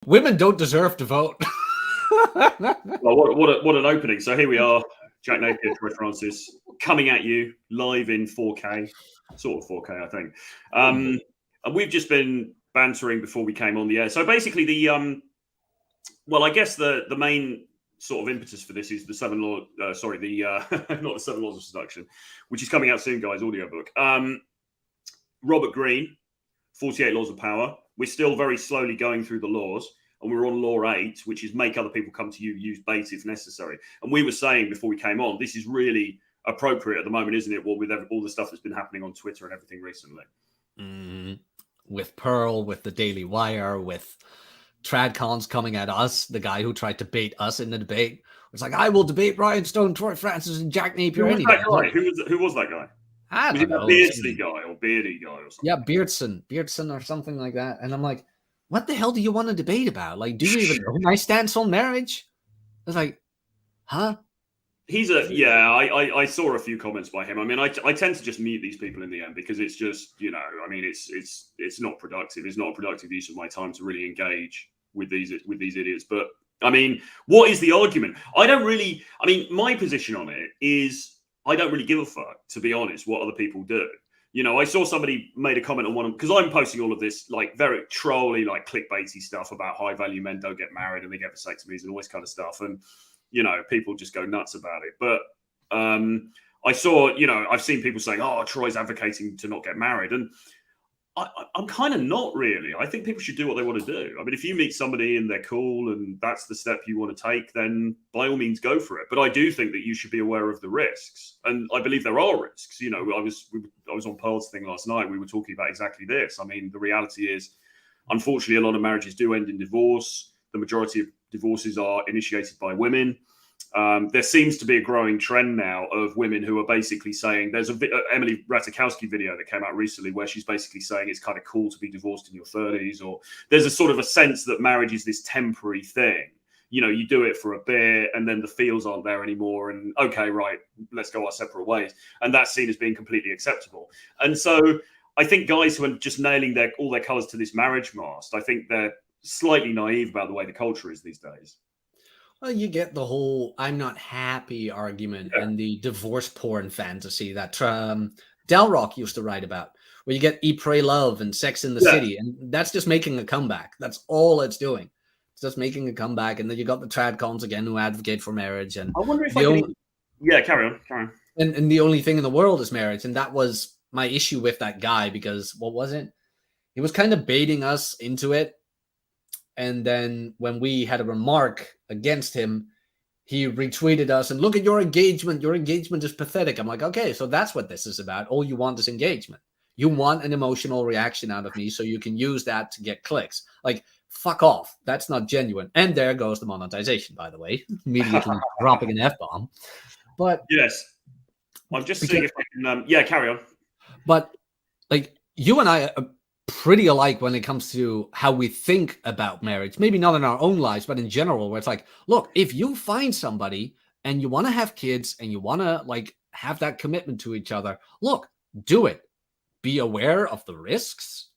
Women don't deserve to vote. Well, what an opening. So here we are, Jack Napier, Troy Francis, coming at you live in 4K, sort of 4K, I think. And we've just been bantering before we came on the air. So basically, well, I guess the main sort of impetus for this is the seven law. Sorry, the not the 7 Laws of Seduction, which is coming out soon, guys. Audiobook. Robert Greene, 48 Laws of Power. We're still very slowly going through the laws. And we're on law 8, which is make other people come to you, use bait if necessary. And we were saying before we came on, this is really appropriate at the moment, isn't it? Well, with all the stuff that's been happening on Twitter and everything recently. With Pearl, with the Daily Wire, with Tradcons coming at us, the guy who tried to bait us in the debate was like, I will debate Ryan Stone, Troy Francis, and Jack Napier. Who was that guy? Who was that guy? I don't know. Beardsley guy or Beardy guy or something? Yeah, Beardson or something like that. And I'm like, what the hell do you want to debate about? Like, do you even know my stance on marriage? I was like, huh? I saw a few comments by him. I mean, I tend to just mute these people in the end because it's just, I mean, it's not productive. It's not a productive use of my time to really engage with these idiots. But I mean, what is the argument? My position on it is I don't really give a fuck, to be honest, what other people do. I saw somebody made a comment on one of them because I'm posting all of this like very trolly, like clickbaity stuff about high value men don't get married and they get vasectomies and all this kind of stuff. And, people just go nuts about it. But I saw, I've seen people saying, oh, Troy's advocating to not get married. And I'm kind of not really. I think people should do what they want to do. I mean, if you meet somebody and they're cool and that's the step you want to take, then by all means go for it. But I do think that you should be aware of the risks. And I believe there are risks. I was on Pearl's thing last night. We were talking about exactly this. I mean, the reality is, unfortunately, a lot of marriages do end in divorce. The majority of divorces are initiated by women. There seems to be a growing trend now of women who are basically saying there's Emily Ratajkowski video that came out recently where she's basically saying it's kind of cool to be divorced in your 30s, or there's a sort of a sense that marriage is this temporary thing. You do it for a bit and then the feels aren't there anymore. And okay, right, let's go our separate ways. And that's seen as being completely acceptable. And so I think guys who are just nailing all their colors to this marriage mast, I think they're slightly naive about the way the culture is these days. Well, you get the whole I'm not happy argument and the divorce porn fantasy that Del Rock used to write about, where you get Eat, Pray, Love and Sex in the City. And that's just making a comeback. That's all it's doing. It's just making a comeback. And then you got the Tradcons again who advocate for marriage. And I wonder if carry on. And the only thing in the world is marriage. And that was my issue with that guy, because what was it? He was kind of baiting us into it. And then when we had a remark against him, he retweeted us and look at your engagement. Your engagement is pathetic. I'm like, okay, so that's what this is about. All you want is engagement. You want an emotional reaction out of me so you can use that to get clicks. Like, fuck off. That's not genuine. And there goes the monetization, by the way, immediately dropping an F-bomb. But yes, I'm just seeing if I can, carry on. But like you and I are pretty alike when it comes to how we think about marriage. Maybe not in our own lives, but in general, where it's like, look, if you find somebody and you want to have kids and you want to like have that commitment to each other, look, do it. Be aware of the risks.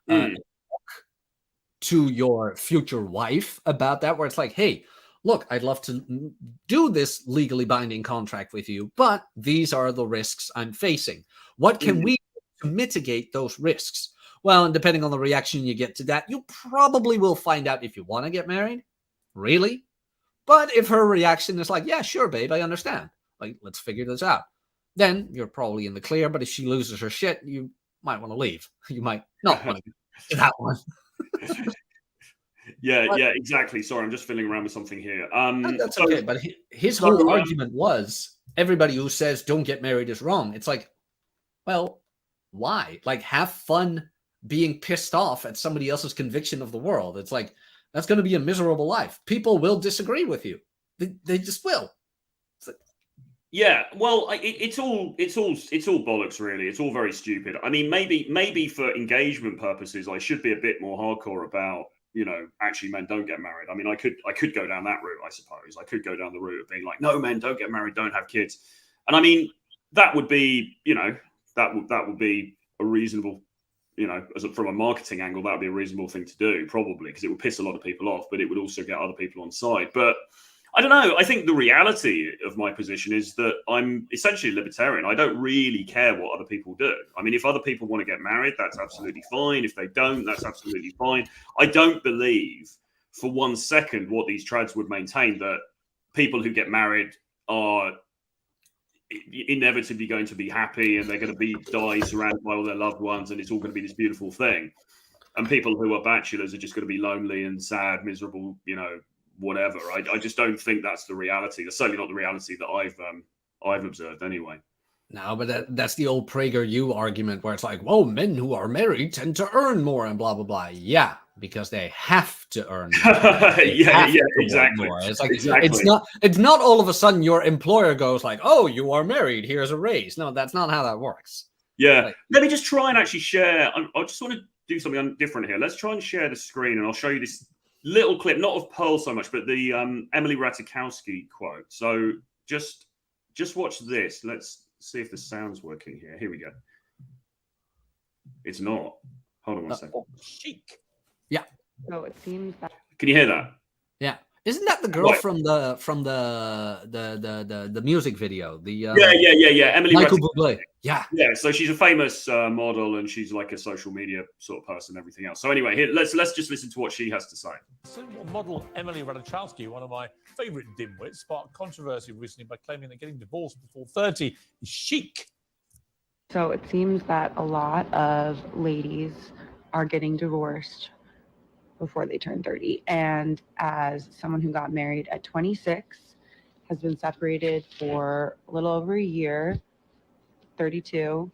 To your future wife about that, where it's like, hey, look, I'd love to do this legally binding contract with you, but these are the risks I'm facing. What can we do to mitigate those risks? Well, and depending on the reaction you get to that, you probably will find out if you want to get married. Really? But if her reaction is like, yeah, sure, babe, I understand. Like, let's figure this out. Then you're probably in the clear. But if she loses her shit, you might want to leave. You might not want to do that one. Yeah, exactly. Sorry, I'm just fiddling around with something here. That's okay. But his whole argument was everybody who says don't get married is wrong. It's like, well, why? Like, have fun being pissed off at somebody else's conviction of the world. It's like, that's going to be a miserable life. People will disagree with you. They just will. Like, yeah, well, it's all bollocks, really. It's all very stupid. I mean, maybe for engagement purposes, I should be a bit more hardcore about, actually men don't get married. I mean, I could go down that route, I suppose. I could go down the route of being like, no, men don't get married, don't have kids. And I mean, that would be, that would be a reasonable from a marketing angle, that would be a reasonable thing to do, probably, because it would piss a lot of people off, but it would also get other people on side. But I don't know. I think the reality of my position is that I'm essentially libertarian. I don't really care what other people do. I mean, if other people want to get married, that's absolutely fine. If they don't, that's absolutely fine. I don't believe for 1 second what these trads would maintain, that people who get married are inevitably going to be happy and they're going to die surrounded by all their loved ones and it's all going to be this beautiful thing. And people who are bachelors are just going to be lonely and sad, miserable, whatever. I just don't think that's the reality. That's certainly not the reality that I've observed anyway. No, but that's the old PragerU argument where it's like, well, men who are married tend to earn more and blah, blah, blah. Yeah, because they have to earn more. Yeah, exactly. More. It's like, it's not all of a sudden your employer goes like, oh, you are married, here's a raise. No, that's not how that works. Yeah. Like, let me just try and actually share. I just want to do something different here. Let's try and share the screen and I'll show you this little clip, not of Pearl so much, but the Emily Ratajkowski quote. So just watch this. Let's see if the sound's working here. Here we go. It's not. Hold on one second. Chic. Yeah. So it seems that. Can you hear that? Yeah. Isn't that the girl Right. from the music video? Yeah. Emily Michael Ratajkowski. Bublé. Yeah. Yeah, so she's a famous model and she's like a social media sort of person and everything else. So anyway, here, let's just listen to what she has to say. Model Emily Ratajkowski, one of my favourite dimwits, sparked controversy recently by claiming that getting divorced before 30 is chic. So it seems that a lot of ladies are getting divorced before they turn 30. And as someone who got married at 26, has been separated for a little over a year, 32,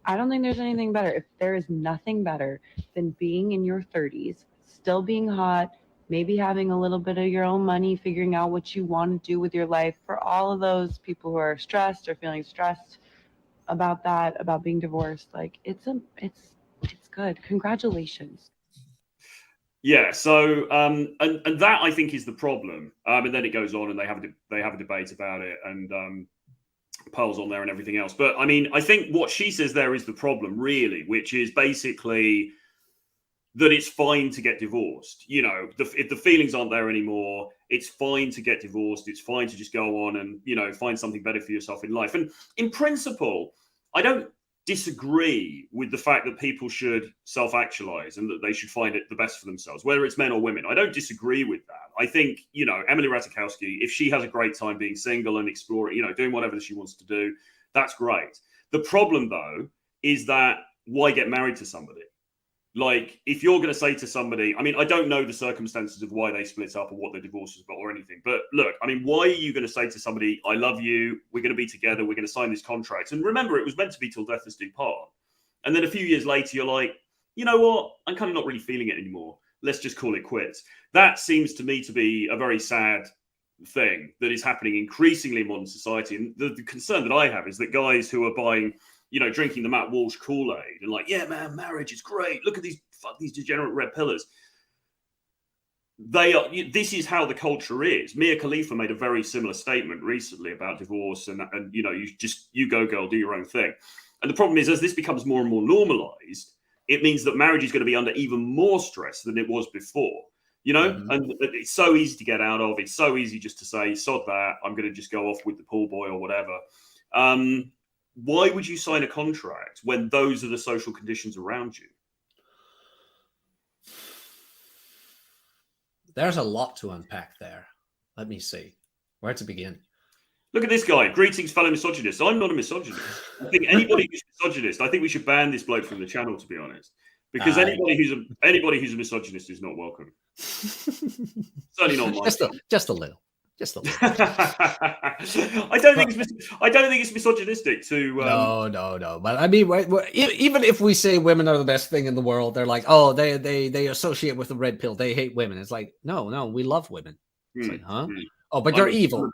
I don't think there's anything better. If there is nothing better than being in your 30s, still being hot, maybe having a little bit of your own money, figuring out what you want to do with your life. For all of those people who are stressed or feeling stressed about that, about being divorced, like it's good. Congratulations. Yeah. So and that I think is the problem. And then it goes on and they have a debate about it and Pearl's on there and everything else. But I mean, I think what she says there is the problem really, which is basically that it's fine to get divorced. If the feelings aren't there anymore, it's fine to get divorced. It's fine to just go on and, find something better for yourself in life. And in principle, I don't disagree with the fact that people should self-actualize and that they should find it the best for themselves, whether it's men or women. I don't disagree with that. I think, Emily Ratajkowski, if she has a great time being single and exploring, doing whatever she wants to do, that's great. The problem, though, is that why get married to somebody? Like, if you're going to say to somebody, I mean, I don't know the circumstances of why they split up or what the divorce was about or anything, but look, I mean, why are you going to say to somebody, I love you, we're going to be together, we're going to sign this contract? And remember, it was meant to be till death us do part. And then a few years later, you're like, you know what? I'm kind of not really feeling it anymore. Let's just call it quits. That seems to me to be a very sad thing that is happening increasingly in modern society. And the concern that I have is that guys who are buying, drinking the Matt Walsh Kool-Aid and like, yeah, man, marriage is great. Look at these degenerate red pillars. This is how the culture is. Mia Khalifa made a very similar statement recently about divorce and you go, girl, do your own thing. And the problem is, as this becomes more and more normalized, it means that marriage is going to be under even more stress than it was before. Mm-hmm. And it's so easy to get out of. It's so easy just to say, sod that, I'm going to just go off with the pool boy or whatever. Why would you sign a contract when those are the social conditions around you? There's a lot to unpack there. Let me see. Where to begin? Look at this guy. Greetings, fellow misogynists. I'm not a misogynist. I think anybody who's a misogynist, I think we should ban this bloke from the channel, to be honest. Because anybody who's a misogynist is not welcome. Certainly not mine. Just a little. Just a little. I don't think it's misogynistic to. No. But I mean, even if we say women are the best thing in the world, they're like, oh, they associate with the red pill. They hate women. It's like, no, we love women. It's like, huh? Oh, but you're evil.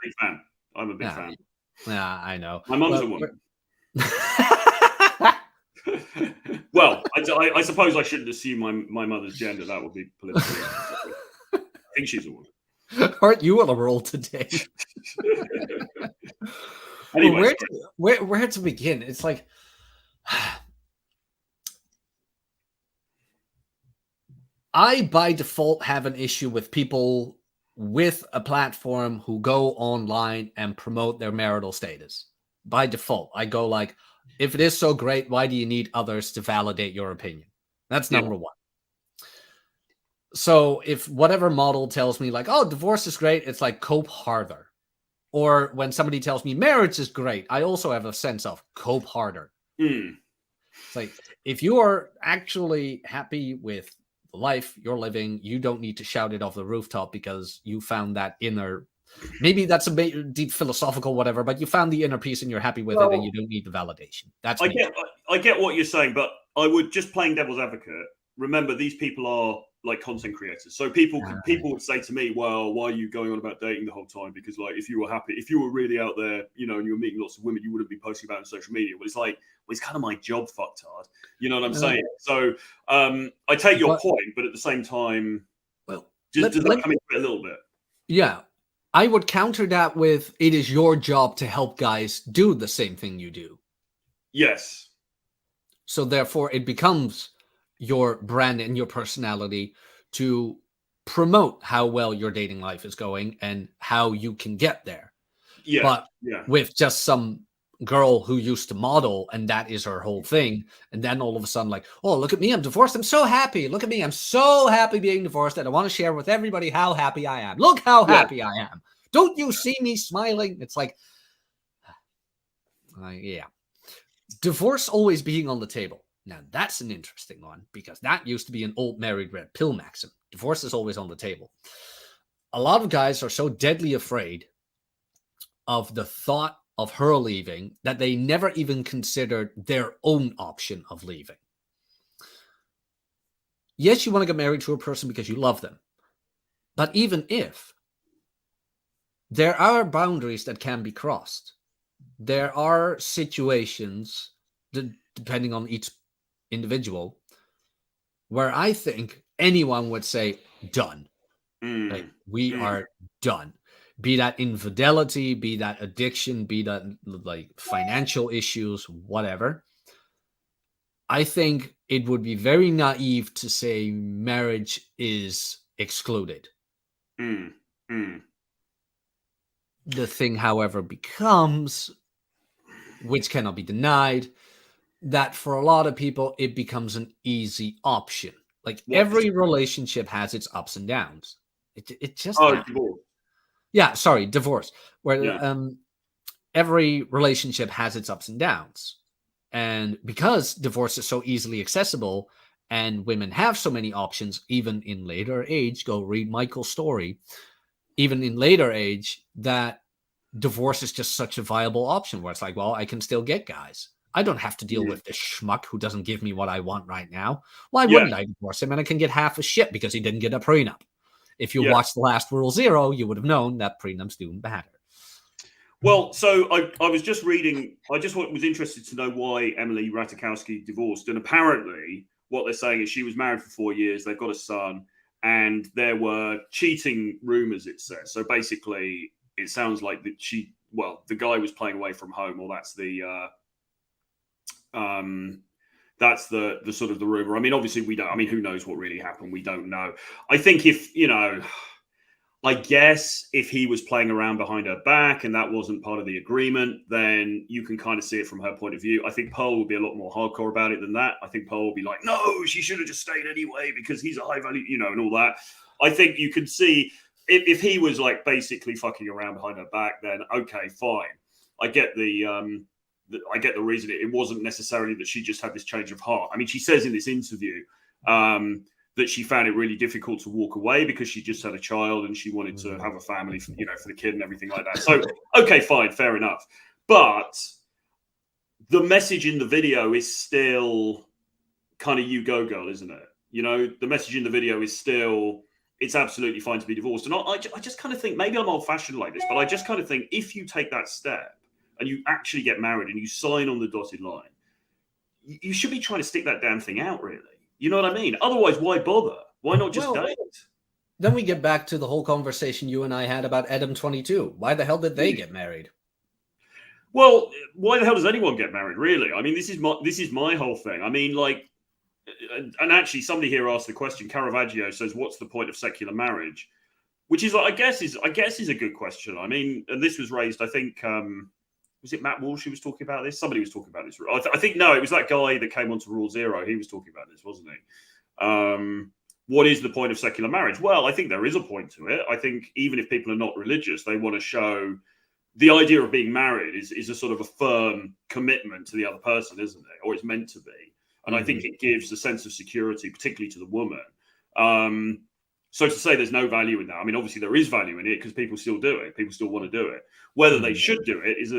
I'm a big fan. Yeah, I know. My mum's a woman. Well, I suppose I shouldn't assume my mother's gender. That would be politically. I think she's a woman. Aren't you on a roll today? Anyway, where to begin? It's like I by default have an issue with people with a platform who go online and promote their marital status. By default, I go like, if it is so great, why do you need others to validate your opinion? That's number one. So if whatever model tells me like, oh, divorce is great, it's like cope harder. Or when somebody tells me marriage is great, I also have a sense of cope harder. It's like, if you are actually happy with the life you're living, you don't need to shout it off the rooftop because you found that inner, maybe that's a bit deep philosophical, whatever, but you found the inner peace and you're happy with it and you don't need the validation. That's I get what you're saying, but I would, just playing devil's advocate, remember these people are like content creators. So people would say to me, well, why are you going on about dating the whole time? Because like, if you were happy, if you were really out there, you know, and you were meeting lots of women, you wouldn't be posting about it on social media. But it's like, well, it's kind of my job, fucktard. You know what I'm saying? So I take your point, but at the same time, well, does that come into it a little bit? Yeah. I would counter that with, it is your job to help guys do the same thing you do. Yes. So therefore it becomes your brand and your personality to promote how well your dating life is going and how you can get there. Yeah. But with just some girl who used to model and that is her whole thing, and then all of a sudden like, oh, look at me, I'm divorced, I'm so happy, look at me, I'm so happy being divorced that I want to share with everybody how happy I am. Look how happy I am. Don't you see me smiling? It's like, divorce always being on the table. Now, that's an interesting one because that used to be an old married red pill maxim. Divorce is always on the table. A lot of guys are so deadly afraid of the thought of her leaving that they never even considered their own option of leaving. Yes, you want to get married to a person because you love them. But even if, there are boundaries that can be crossed. There are situations, depending on each individual, where I think anyone would say, done. Like, we are done. Be that infidelity, be that addiction, be that like financial issues, whatever. I think it would be very naive to say marriage is excluded. The thing, however, becomes, which cannot be denied, that for a lot of people, it becomes an easy option. Like every relationship has its ups and downs. It just divorce. Yeah, sorry, divorce. Where every relationship has its ups and downs. And because divorce is so easily accessible and women have so many options, even in later age, go read Michael's story, even in later age, that divorce is just such a viable option where it's like, well, I can still get guys. I don't have to deal with this schmuck who doesn't give me what I want right now. Why wouldn't I divorce him? And I can get half a shit because he didn't get a prenup. If you watched The Last Rule Zero, you would have known that prenups do matter. Well, so I was just reading, I just was interested to know why Emily Ratajkowski divorced. And apparently what they're saying is she was married for 4 years, they've got a son, and there were cheating rumors, it says. So basically, it sounds like that the guy was playing away from home, or that's the sort of the rumor. I mean, obviously we don't, I mean, who knows what really happened? We don't know. I think if, you know, I guess if he was playing around behind her back and that wasn't part of the agreement, then you can kind of see it from her point of view. I think Pearl will be a lot more hardcore about it than that. I think Pearl will be like, no, she should have just stayed anyway because he's a high value, you know, and all that. I think you can see if he was like basically fucking around behind her back, then okay, fine. I get the reason. It wasn't necessarily that she just had this change of heart. I mean, she says in this interview that she found it really difficult to walk away because she just had a child and she wanted to have a family, for the kid and everything like that. So, okay, fine, fair enough. But the message in the video is still kind of you go, girl, isn't it? You know, the message in the video is still, it's absolutely fine to be divorced. And I just kind of think, maybe I'm old-fashioned like this, but I just kind of think if you take that step and you actually get married and you sign on the dotted line, you should be trying to stick that damn thing out, really. You know what I mean? Otherwise, why bother? Why not just date? Then we get back to the whole conversation you and I had about Adam 22. Why the hell did they get married? Well, why the hell does anyone get married, really? I mean, this is my whole thing. I mean, like, And actually, somebody here asked the question. Caravaggio says, "What's the point of secular marriage?" Which is, I guess, is a good question. I mean, and this was raised, I think, was it Matt Walsh who was talking about this? Somebody was talking about this. I think no, it was that guy that came onto Rule Zero. He was talking about this, wasn't he? What is the point of secular marriage? Well, I think there is a point to it. I think even if people are not religious, they want to show the idea of being married is a sort of a firm commitment to the other person, isn't it? Or it's meant to be. And I think it gives a sense of security, particularly to the woman. So to say there's no value in that, I mean, obviously there is value in it because people still do it. People still want to do it. Whether they should do it is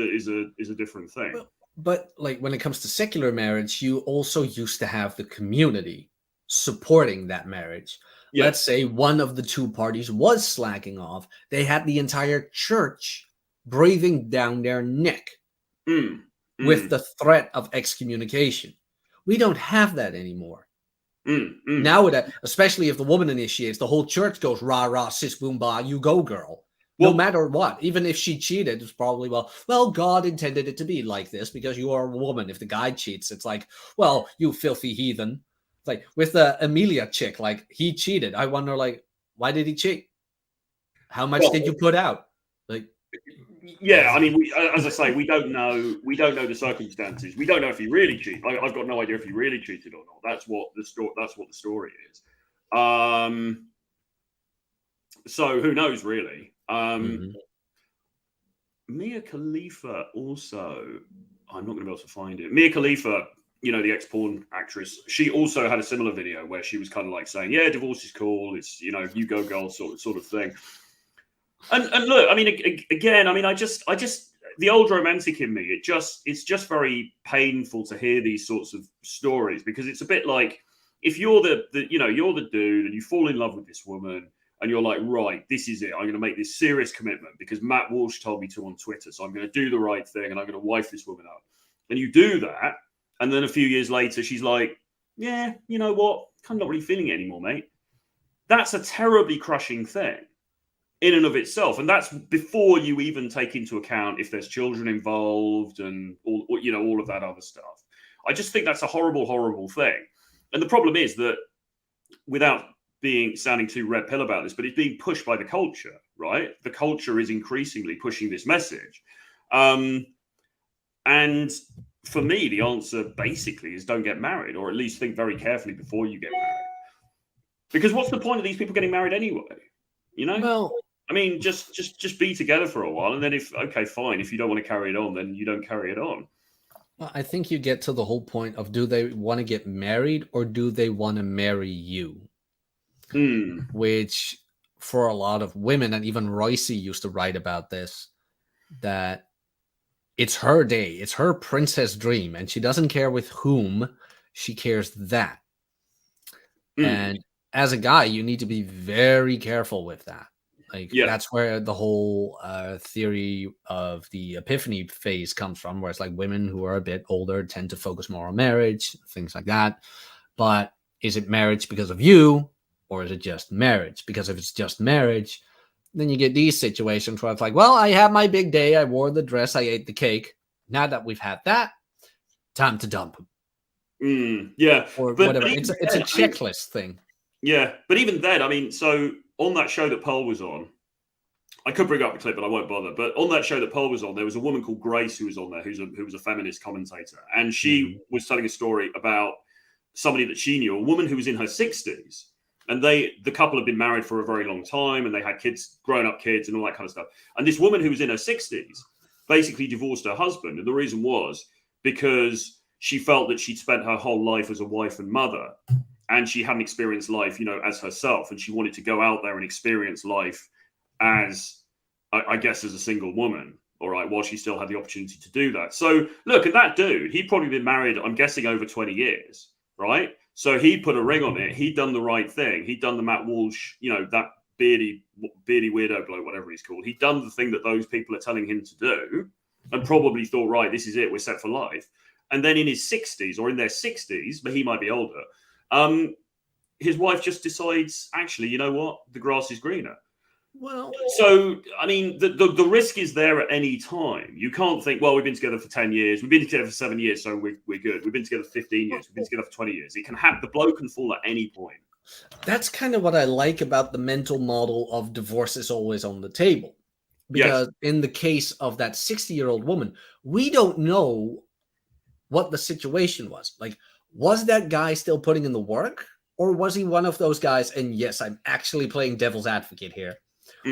a different thing. But like when it comes to secular marriage, you also used to have the community supporting that marriage. Yeah. Let's say one of the two parties was slacking off. They had the entire church breathing down their neck with the threat of excommunication. We don't have that anymore. Now, especially if the woman initiates, the whole church goes, rah, rah, sis, boom, bah, you go, girl. Well, no matter what, even if she cheated, it's probably, well, God intended it to be like this because you are a woman. If the guy cheats, it's like, well, you filthy heathen. Like with the Emilia chick, like he cheated. I wonder, like, why did he cheat? How much did you put out? Like, yeah, I mean, as I say, we don't know the circumstances. We don't know if he really cheated. I've got no idea if he really cheated or not. That's what the story is. So who knows, really? Mia Khalifa also, I'm not going to be able to find it. Mia Khalifa, you know, the ex-porn actress, she also had a similar video where she was kind of like saying, yeah, divorce is cool. It's, you know, you go girl sort of thing. And look, I mean, again, I mean, I just the old romantic in me, it's just very painful to hear these sorts of stories because it's a bit like if you're you're the dude and you fall in love with this woman and you're like, right, this is it. I'm going to make this serious commitment because Matt Walsh told me to on Twitter. So I'm going to do the right thing and I'm going to wife this woman up. And you do that. And then a few years later, she's like, yeah, you know what? I'm not really feeling it anymore, mate. That's a terribly crushing thing in and of itself. And that's before you even take into account if there's children involved and all of that other stuff. I just think that's a horrible, horrible thing. And the problem is that without sounding too red pill about this, but it's being pushed by the culture, right? The culture is increasingly pushing this message. And for me, the answer basically is don't get married, or at least think very carefully before you get married. Because what's the point of these people getting married anyway? You know? Well, I mean, just be together for a while, and then if you don't want to carry it on, then you don't carry it on. Well, I think you get to the whole point of do they want to get married or do they want to marry you? Which for a lot of women, and even Royce used to write about this, that it's her day, it's her princess dream, and she doesn't care with whom, she cares that. And as a guy, you need to be very careful with that. Like, that's where the whole theory of the epiphany phase comes from, where it's like women who are a bit older tend to focus more on marriage, things like that. But is it marriage because of you, or is it just marriage? Because if it's just marriage, then you get these situations where it's like, well, I had my big day. I wore the dress. I ate the cake. Now that we've had that, time to dump him. Yeah. Or whatever. It's a checklist thing. Yeah. But even then, I mean, so on that show that Pearl was on, I could bring up the clip, but I won't bother. But on that show that Pearl was on, there was a woman called Grace who was on there, who was a feminist commentator. And she was telling a story about somebody that she knew, a woman who was in her 60s. And the couple had been married for a very long time and they had kids, grown-up kids and all that kind of stuff. And this woman who was in her 60s basically divorced her husband. And the reason was because she felt that she'd spent her whole life as a wife and mother and she hadn't experienced life, you know, as herself. And she wanted to go out there and experience life as, I guess, as a single woman, all right, while she still had the opportunity to do that. So look, and that dude, he'd probably been married, I'm guessing, over 20 years, right? So he put a ring on it. He'd done the right thing. He'd done the Matt Walsh, you know, that beardy weirdo bloke, whatever he's called. He'd done the thing that those people are telling him to do and probably thought, right, this is it. We're set for life. And then in his 60s or in their 60s, but he might be older, his wife just decides, actually, you know what? The grass is greener. Well, so I mean, the risk is there at any time. You can't think, well, we've been together for 10 years, we've been together for 7 years, so we're good. We've been together for 15 years, we've been together for 20 years. It can happen. The blow can fall at any point. that's kind of what I like about the mental model of divorce is always on the table. Because in the case of that 60-year-old woman, we don't know what the situation was. Like, was that guy still putting in the work? Or was he one of those guys? And yes, I'm actually playing devil's advocate here.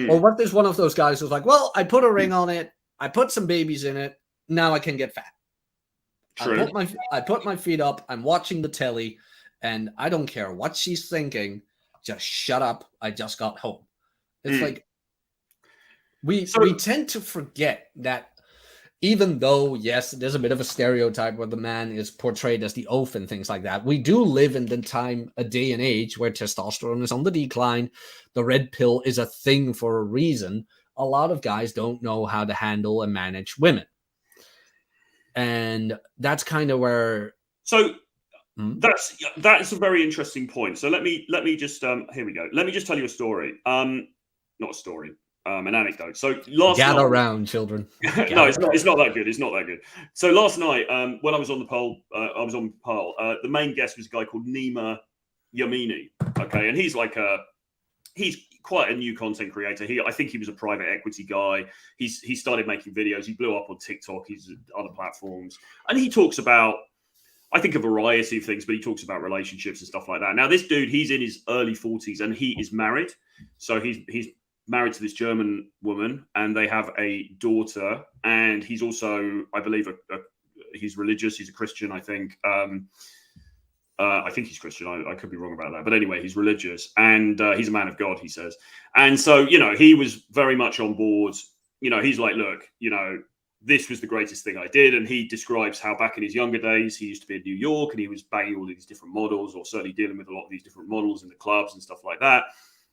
Or what there's one of those guys who's like, well, I put a ring on it, I put some babies in it, now I can get fat. True. I put my feet up, I'm watching the telly, and I don't care what she's thinking. Just shut up. I just got home. It's like we tend to forget that even though, yes, there's a bit of a stereotype where the man is portrayed as the oaf and things like that, we do live in a day and age where testosterone is on the decline. The red pill is a thing for a reason. A lot of guys don't know how to handle and manage women. And that's kind of where... So that's a very interesting point. So let me just, here we go. Let me just tell you a story. Not a story. An anecdote. So gather around, children. No, it's not that good. It's not that good. So last night, when I was on the poll, the main guest was a guy called Nima Yamini. Okay, and he's quite a new content creator. I think he was a private equity guy. He started making videos. He blew up on TikTok. He's on other platforms, and he talks about, I think, a variety of things, but he talks about relationships and stuff like that. Now, this dude, he's in his early 40s, and he is married. So he's married to this German woman, and they have a daughter. And he's also, I believe, he's religious. He's a Christian, I think. I think he's Christian. I could be wrong about that. But anyway, he's religious, and he's a man of God, he says. And so, he was very much on board. He's like, look, this was the greatest thing I did. And he describes how back in his younger days, he used to be in New York, and he was banging all these different models, or certainly dealing with a lot of these different models in the clubs and stuff like that.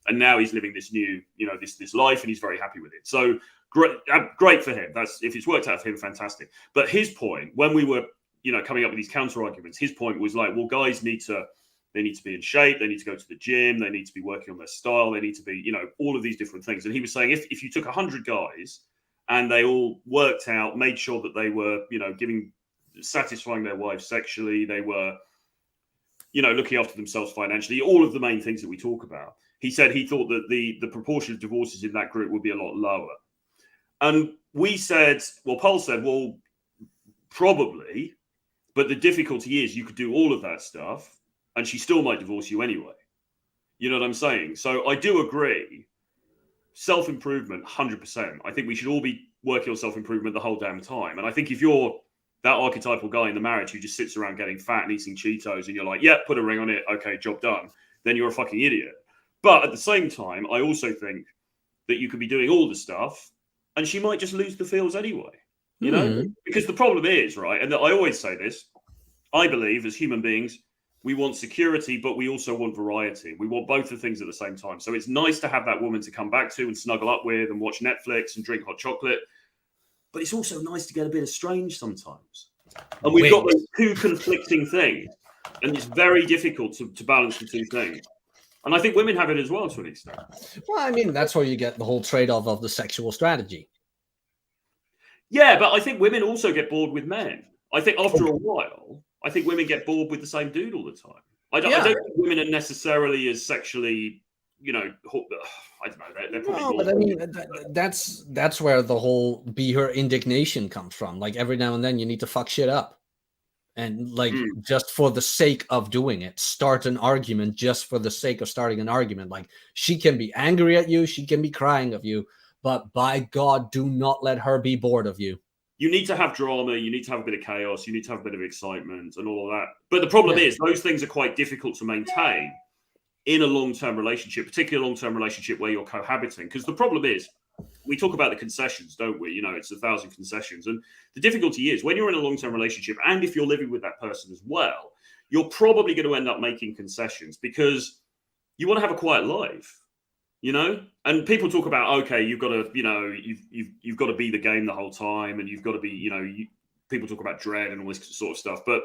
And now he's living this new, this life, and he's very happy with it. So great for him. If it's worked out for him, fantastic. But his point, when we were, coming up with these counter arguments, his point was like, well, guys need to be in shape. They need to go to the gym. They need to be working on their style. They need to be, all of these different things. And he was saying, if you took 100 guys and they all worked out, made sure that they were, satisfying their wives sexually, they were, looking after themselves financially, all of the main things that we talk about. He said he thought that the proportion of divorces in that group would be a lot lower. And we said, Paul said, well, probably, but the difficulty is you could do all of that stuff and she still might divorce you anyway. You know what I'm saying? So I do agree. Self-improvement, 100%. I think we should all be working on self-improvement the whole damn time. And I think if you're that archetypal guy in the marriage who just sits around getting fat and eating Cheetos and you're like, yeah, put a ring on it. Okay, job done. Then you're a fucking idiot. But at the same time, I also think that you could be doing all the stuff and she might just lose the feels anyway, because the problem is, right, and I always say this, I believe as human beings, we want security, but we also want variety. We want both the things at the same time. So it's nice to have that woman to come back to and snuggle up with and watch Netflix and drink hot chocolate. But it's also nice to get a bit estranged sometimes. And we've got those two conflicting things. And it's very difficult to balance the two things. And I think women have it as well to an extent. Well, I mean, that's where you get the whole trade-off of the sexual strategy. Yeah, but I think women also get bored with men. I think after a while, I think women get bored with the same dude all the time. I don't think women are necessarily as sexually, I don't know. They're probably but I mean, that's where the whole be her indignation comes from. Like every now and then you need to fuck shit up. And just for the sake of doing it, start an argument just for the sake of starting an argument. Like she can be angry at you. She can be crying of you. But by God, do not let her be bored of you. You need to have drama. You need to have a bit of chaos. You need to have a bit of excitement and all of that. But the problem is those things are quite difficult to maintain in a long-term relationship, particularly a long-term relationship where you're cohabiting. Because the problem is, we talk about the concessions, don't we? It's 1,000 concessions. And the difficulty is when you're in a long-term relationship, and if you're living with that person as well, you're probably going to end up making concessions because you want to have a quiet life, And people talk about, okay, you've got to, you've got to be the game the whole time, and you've got to be, people talk about dread and all this sort of stuff. But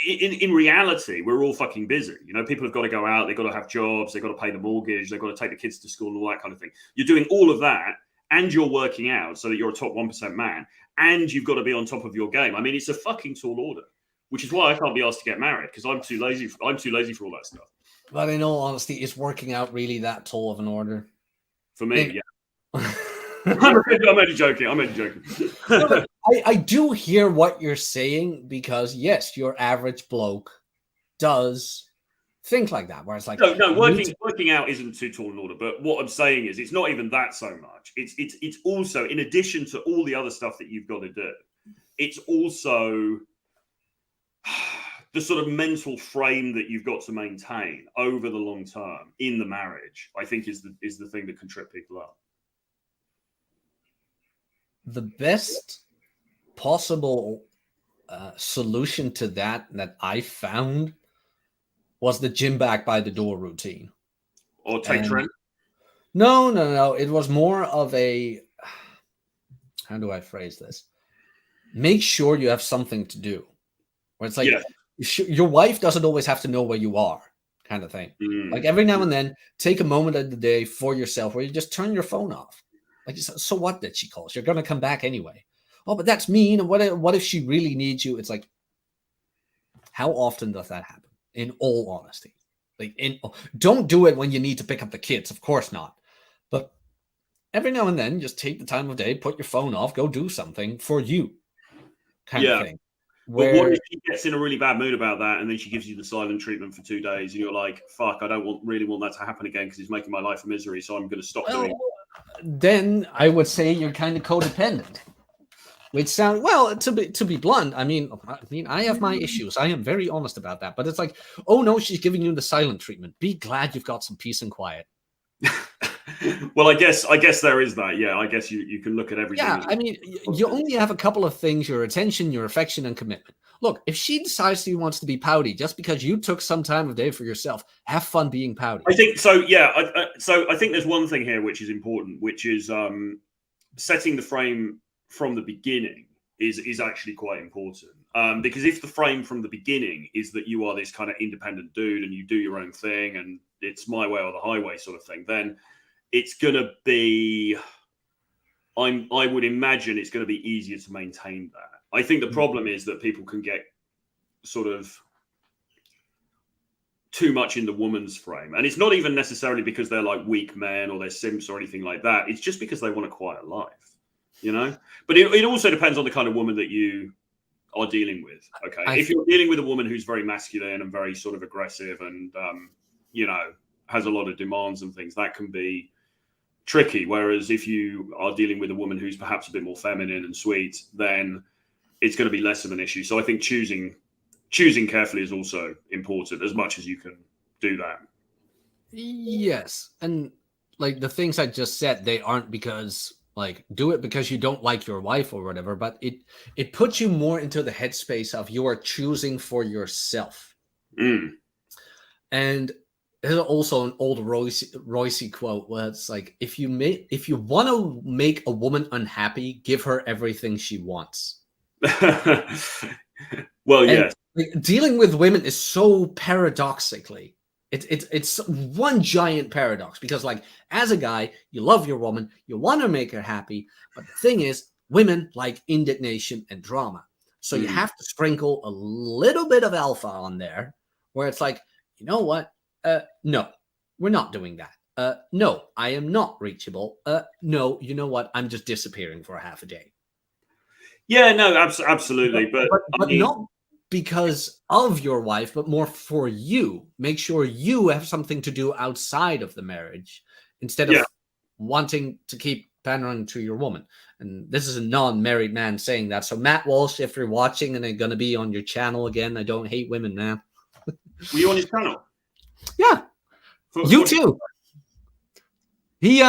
in reality, we're all fucking busy. You know, people have got to go out, they've got to have jobs, they've got to pay the mortgage, they've got to take the kids to school and all that kind of thing. You're doing all of that, and you're working out so that you're a top 1% man, and you've got to be on top of your game. I mean, it's a fucking tall order, which is why I can't be asked to get married, because I'm too lazy for all that stuff. But in all honesty, is working out really that tall of an order? For me, yeah. I'm only joking. I do hear what you're saying, because yes, your average bloke does think like that, where it's like, no, working out isn't too tall an order. But what I'm saying is, it's not even that so much. It's also, in addition to all the other stuff that you've got to do, it's also the sort of mental frame that you've got to maintain over the long term in the marriage. I think is the thing that can trip people up. The best possible solution to that I found was the gym back by the door routine. Or take Trent? No. It was more of a, how do I phrase this? Make sure you have something to do. Where it's like, your wife doesn't always have to know where you are, kind of thing. Like every now and then, take a moment of the day for yourself where you just turn your phone off. Like, so what that she calls? You're going to come back anyway. Oh, but that's mean. And what if she really needs you? It's like, how often does that happen? In all honesty, like, don't do it when you need to pick up the kids. Of course not. But every now and then, just take the time of day, put your phone off, go do something for you, kind of thing. But what if she gets in a really bad mood about that, and then she gives you the silent treatment for 2 days, and you're like, fuck, I don't really want that to happen again, because it's making my life a misery, so I'm going to stop doing it. Then I would say you're kind of codependent. Which sound, well, to be blunt, I mean, I have my issues. I am very honest about that. But it's like, oh no, she's giving you the silent treatment. Be glad you've got some peace and quiet. Well, I guess there is that. Yeah, I guess you can look at everything. Yeah, I mean, you only have a couple of things: your attention, your affection, and commitment. Look, if she decides she wants to be pouty just because you took some time of day for yourself, have fun being pouty. I think so. Yeah. So I think there's one thing here which is important, which is setting the frame from the beginning is actually quite important. Because if the frame from the beginning is that you are this kind of independent dude and you do your own thing and it's my way or the highway sort of thing, then it's going to be, I would imagine it's going to be easier to maintain that. I think the problem is that people can get sort of too much in the woman's frame. And it's not even necessarily because they're like weak men or they're simps or anything like that. It's just because they want a quiet life, you know? But it also depends on the kind of woman that you are dealing with. Okay. If you're dealing with a woman who's very masculine and very sort of aggressive and, you know, has a lot of demands and things, that can be tricky. Whereas if you are dealing with a woman who's perhaps a bit more feminine and sweet, then it's going to be less of an issue. So I think choosing carefully is also important as much as you can do that. Yes. And like the things I just said, they aren't because like do it because you don't like your wife or whatever, but it puts you more into the headspace of you are choosing for yourself. And there's also an old Royce quote where it's like, if you want to make a woman unhappy, give her everything she wants. Well, yes. Like, dealing with women is so paradoxically, it's one giant paradox, because like as a guy, you love your woman, you want to make her happy, but the thing is, women like indignation and drama, so you have to sprinkle a little bit of alpha on there, where it's like, you know what? No, we're not doing that. No, I am not reachable. No, you know what? I'm just disappearing for a half a day. Yeah, no, absolutely. But I mean, not because of your wife, but more for you. Make sure you have something to do outside of the marriage instead of wanting to keep pandering to your woman. And this is a non-married man saying that. So Matt Walsh, if you're watching and I'm going to be on your channel again, I don't hate women, man. Were you on his channel? Yeah. You too. He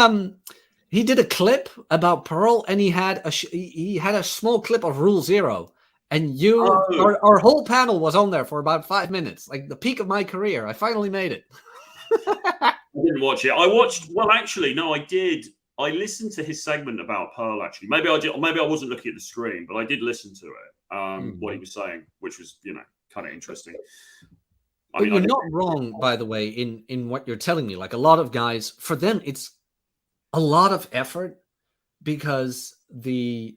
did a clip about Pearl, and he had a small clip of Rule Zero, and our whole panel was on there for about 5 minutes, like the peak of my career. I finally made it. I didn't watch it. I watched. Well, actually, no, I did. I listened to his segment about Pearl. Actually, maybe I did. Maybe I wasn't looking at the screen, but I did listen to it. What he was saying, which was, you know, kind of interesting. But you're not wrong, by the way, in what you're telling me. Like a lot of guys, for them, it's a lot of effort because But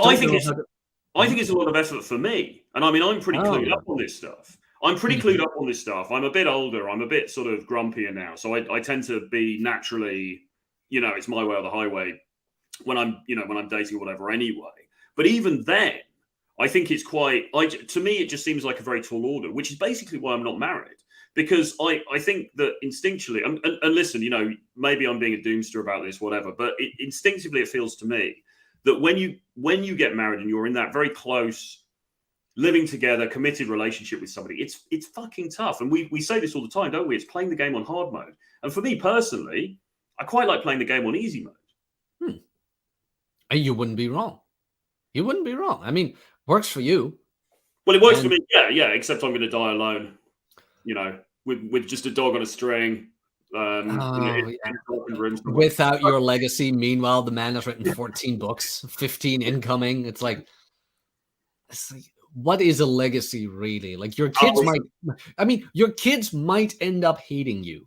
I think it's a lot of effort for me. And I mean, I'm pretty clued up on this stuff. I'm pretty clued up on this stuff. I'm a bit older. I'm a bit sort of grumpier now. So I tend to be naturally, it's my way or the highway when I'm dating or whatever anyway. But even then, I think it's to me, it just seems like a very tall order, which is basically why I'm not married. Because I think that instinctually, and listen, maybe I'm being a doomster about this, whatever, but instinctively it feels to me that when you get married and you're in that very close, living together, committed relationship with somebody, it's fucking tough. And we say this all the time, don't we? It's playing the game on hard mode. And for me personally, I quite like playing the game on easy mode. And you wouldn't be wrong. You wouldn't be wrong. I mean, works for you. Well, it works for me, yeah, except I'm going to die alone, with just a dog on a string. Without your legacy. Meanwhile, the man has written 14 books, 15 incoming. It's like, what is a legacy really? Like your kids might end up hating you.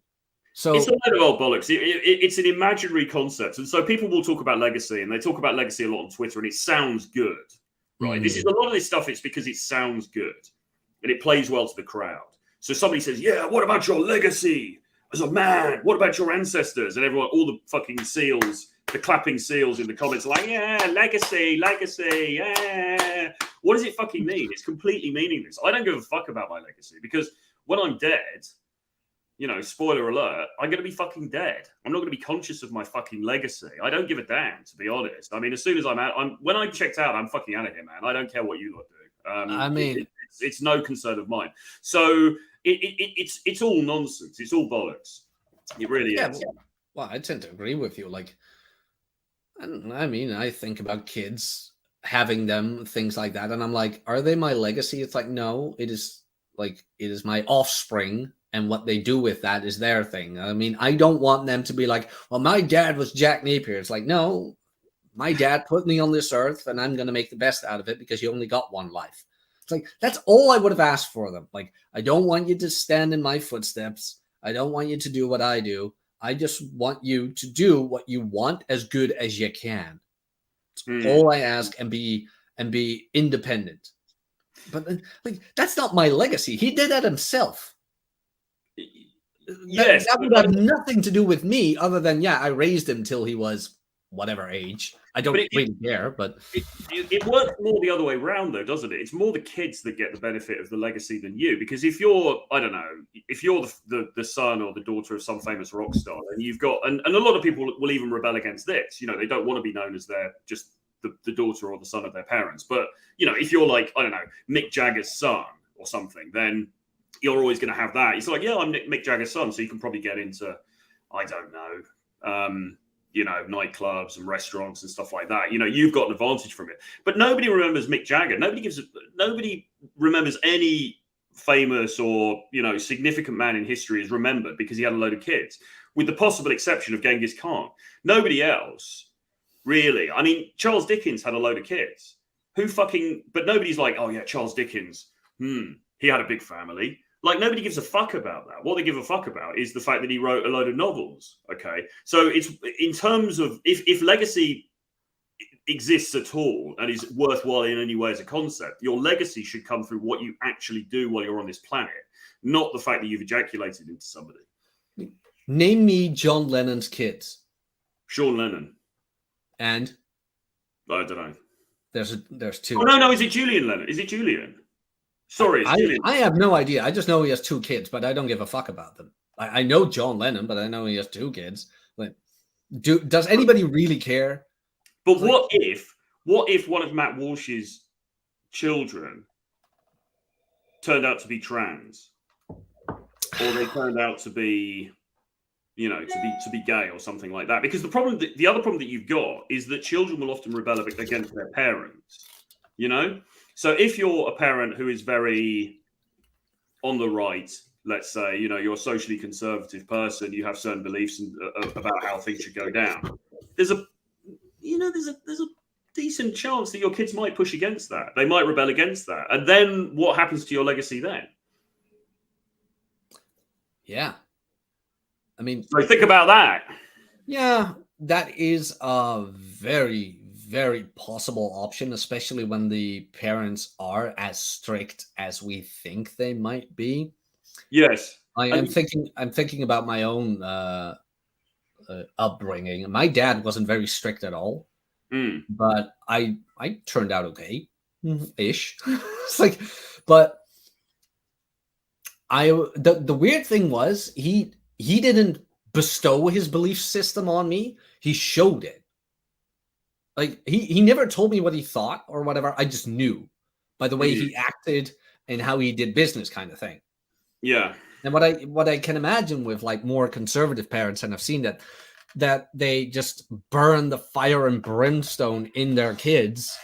So it's a load of old bollocks. It's an imaginary concept. And so people will talk about legacy, and they talk about legacy a lot on Twitter, and it sounds good, right? This is a lot of this stuff. It's because it sounds good and it plays well to the crowd. So somebody says, yeah, what about your legacy as a man? What about your ancestors? And everyone, all the fucking seals, the clapping seals in the comments are like, yeah, legacy, yeah. What does it fucking mean? It's completely meaningless. I don't give a fuck about my legacy because when I'm dead, spoiler alert, I'm going to be fucking dead. I'm not going to be conscious of my fucking legacy. I don't give a damn, to be honest. I mean, as soon as I'm out, when I checked out, I'm fucking out of here, man. I don't care what you lot do. It's no concern of mine. So it's all nonsense. It's all bollocks. It really is. Well, I tend to agree with you. Like, I think about kids, having them, things like that, and I'm like, are they my legacy? It's like, no, it is my offspring. And what they do with that is their thing. I mean, I don't want them to be like, well, my dad was Jack Napier. It's like, no, my dad put me on this earth and I'm going to make the best out of it because you only got one life. It's like, that's all I would have asked for them. Like, I don't want you to stand in my footsteps. I don't want you to do what I do. I just want you to do what you want as good as you can. It's all I ask, and be independent. But that's not my legacy. He did that himself. Yes, that would have nothing to do with me other than, I raised him till he was whatever age. I don't really care, but it works more the other way around, though, doesn't it? It's more the kids that get the benefit of the legacy than you, because if you're, I don't know, if you're the son or the daughter of some famous rock star, and you've got, and a lot of people will even rebel against this. They don't want to be known as just the daughter or the son of their parents. But if you're like, I don't know, Mick Jagger's son or something, then you're always going to have that. It's like, yeah, I'm Mick Jagger's son, so you can probably get into, I don't know, nightclubs and restaurants and stuff like that. You've got an advantage from it. But nobody remembers Mick Jagger. Nobody remembers any famous or, significant man in history is remembered because he had a load of kids, with the possible exception of Genghis Khan. Nobody else, really. I mean, Charles Dickens had a load of kids. But nobody's like, oh yeah, Charles Dickens, he had a big family. Like, nobody gives a fuck about that. What they give a fuck about is the fact that he wrote a load of novels. Okay. So it's in terms of if legacy exists at all and is worthwhile in any way as a concept, your legacy should come through what you actually do while you're on this planet, not the fact that you've ejaculated into somebody. Name me John Lennon's kids. Sean Lennon. And? I don't know. There's two. Oh, no. Is it Julian Lennon? Is it Julian? Sorry, I have no idea. I just know he has two kids, but I don't give a fuck about them. I know John Lennon, but I know he has two kids. Like, does anybody really care? But what if one of Matt Walsh's children turned out to be trans, or they turned out to be, to be gay or something like that? Because the other problem that you've got is that children will often rebel against their parents. So if you're a parent who is very on the right, let's say, you're a socially conservative person, you have certain beliefs about how things should go down. There's a decent chance that your kids might push against that. They might rebel against that. And then what happens to your legacy then? Yeah. I mean, so think about that. Yeah, that is a very, very possible option, especially when the parents are as strict as we think they might be. Yes. I'm thinking about my own upbringing. My dad wasn't very strict at all, but I turned out okay, ish. It's like, but the weird thing was he didn't bestow his belief system on me. He showed it. Like he never told me what he thought or whatever. I just knew by the way he acted and how he did business, kind of thing. Yeah. And what I can imagine with like more conservative parents, and I've seen that they just burn the fire and brimstone in their kids,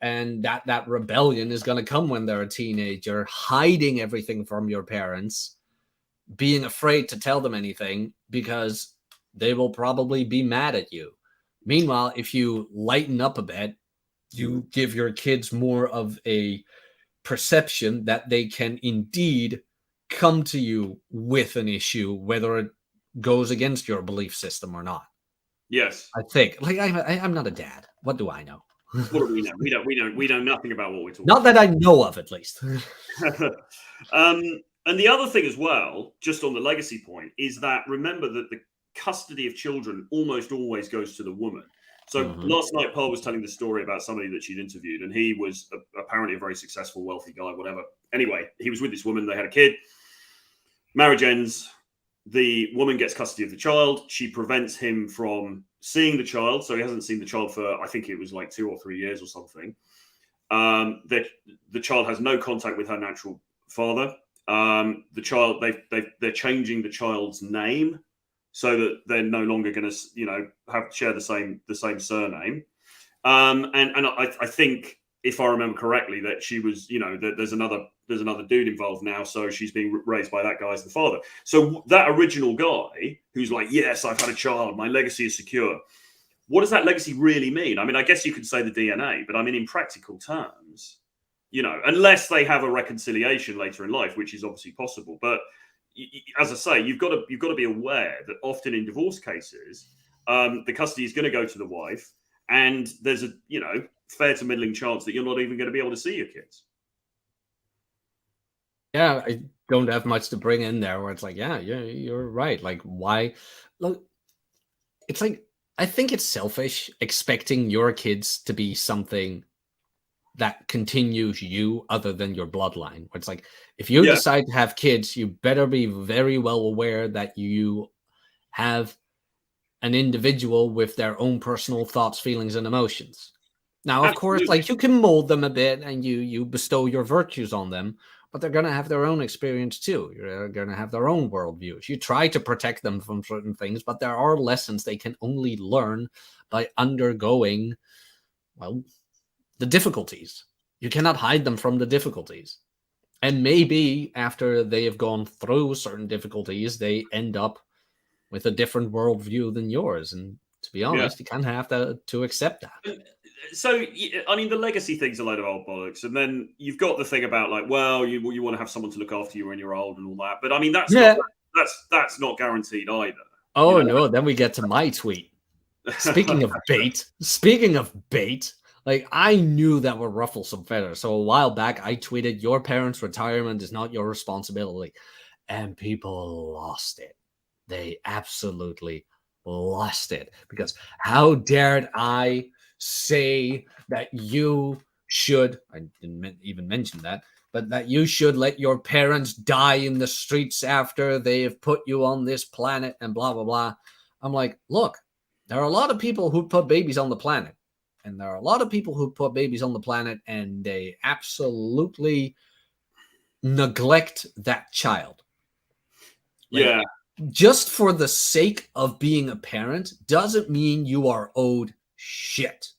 and that rebellion is going to come when they're a teenager, hiding everything from your parents, being afraid to tell them anything because they will probably be mad at you. Meanwhile, if you lighten up a bit, you give your kids more of a perception that they can indeed come to you with an issue, whether it goes against your belief system or not. Yes. I think. Like I'm not a dad. What do I know? What do we know? We know nothing about what we're talking Not about. that I know of, at least. And the other thing as well, just on the legacy point, is that remember that the custody of children almost always goes to the woman. So last night, Paul was telling the story about somebody that she'd interviewed, and he was apparently a very successful, wealthy guy, whatever. Anyway, he was with this woman. They had a kid. Marriage ends. The woman gets custody of the child. She prevents him from seeing the child. So he hasn't seen the child for, I think it was like 2 or 3 years or something. The child has no contact with her natural father. The child, they're changing the child's name so that they're no longer going to, share the same surname. And I think, if I remember correctly, that she was, that there's another dude involved now, so she's being raised by that guy as the father. So that original guy who's like, yes, I've had a child, my legacy is secure. What does that legacy really mean? I mean, I guess you could say the DNA, but I mean, in practical terms, unless they have a reconciliation later in life, which is obviously possible. But as I say, you've got to be aware that often in divorce cases, the custody is going to go to the wife, and there's a fair to middling chance that you're not even going to be able to see your kids. Yeah, I don't have much to bring in there where it's like, yeah, you're right. Like, why? Look, it's like, I think it's selfish expecting your kids to be something that continues you other than your bloodline. Where it's like, if you decide to have kids, you better be very well aware that you have an individual with their own personal thoughts, feelings, and emotions. Now, of course, like you can mold them a bit and you bestow your virtues on them, but they're going to have their own experience too. You're going to have their own worldviews. You try to protect them from certain things, but there are lessons they can only learn by undergoing, well, the difficulties. You cannot hide them from the difficulties. And maybe after they have gone through certain difficulties, they end up with a different worldview than yours. And to be honest, you kind of have to accept that. So, I mean, the legacy thing's a load of old bollocks. And then you've got the thing about like, well, you want to have someone to look after you when you're old and all that. But I mean, that's not guaranteed either. Oh, no. Then we get to my tweet. Speaking of bait, like I knew that would ruffle some feathers. So a while back, I tweeted, your parents' retirement is not your responsibility. And people lost it. They absolutely lost it. Because how dared I say that you should, I didn't even mention that, but that you should let your parents die in the streets after they have put you on this planet and blah, blah, blah. I'm like, look, there are a lot of people who put babies on the planet. And there are a lot of people who put babies on the planet and they absolutely neglect that child. Like, just for the sake of being a parent doesn't mean you are owed shit.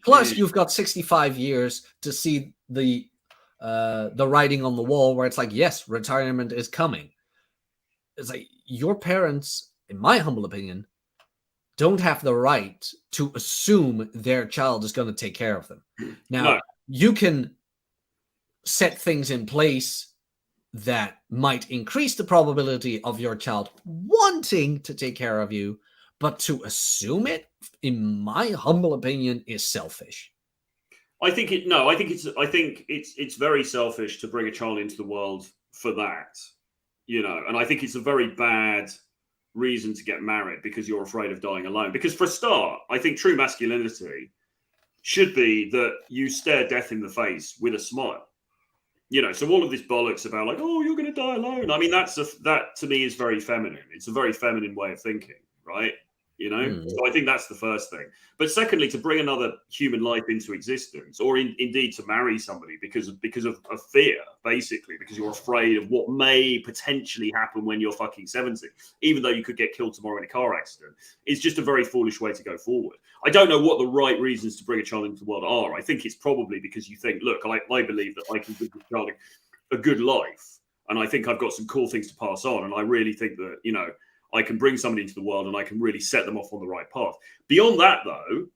Plus, you've got 65 years to see the writing on the wall where it's like, yes, retirement is coming. It's like your parents, in my humble opinion, don't have the right to assume their child is going to take care of them. Now, you can set things in place that might increase the probability of your child wanting to take care of you, but to assume it, in my humble opinion, is selfish. I think it's very selfish to bring a child into the world for that, and I think it's a very bad reason to get married because you're afraid of dying alone. Because for a start, I think true masculinity should be that you stare death in the face with a smile. So all of this bollocks about like, oh, you're going to die alone. I mean, that to me is very feminine. It's a very feminine way of thinking, right? So I think that's the first thing. But secondly, to bring another human life into existence, or indeed to marry somebody because of fear, basically, because you're afraid of what may potentially happen when you're fucking 70, even though you could get killed tomorrow in a car accident, is just a very foolish way to go forward. I don't know what the right reasons to bring a child into the world are. I think it's probably because you think, look, I believe that I can give this child a good life, and I think I've got some cool things to pass on, and I really think that, I can bring somebody into the world and I can really set them off on the right path. Beyond that, though,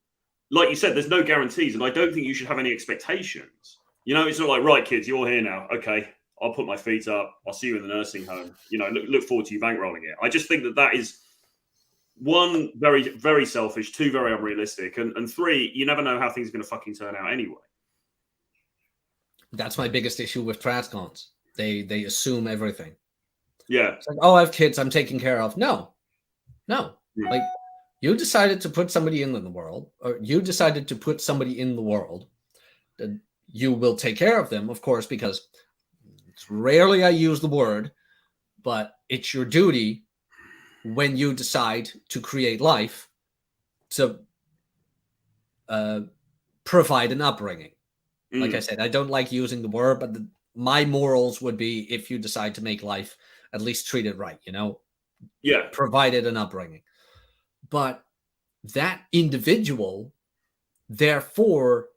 like you said, there's no guarantees, and I don't think you should have any expectations. It's not like, right, kids, you're here now. Okay, I'll put my feet up. I'll see you in the nursing home. Look forward to you bankrolling it. I just think that is, one, very, very selfish, two, very unrealistic, and three, you never know how things are going to fucking turn out anyway. That's my biggest issue with transcons. They assume everything. Yeah. It's like, oh, I have kids I'm taking care of. No. Like, you decided to put somebody in the world, or you decided to put somebody in the world, that you will take care of them, of course, because it's rarely I use the word, but it's your duty when you decide to create life to provide an upbringing. Like I said, I don't like using the word, but my morals would be, if you decide to make life, at least treat it right, Yeah. Provided an upbringing. But that individual, therefore,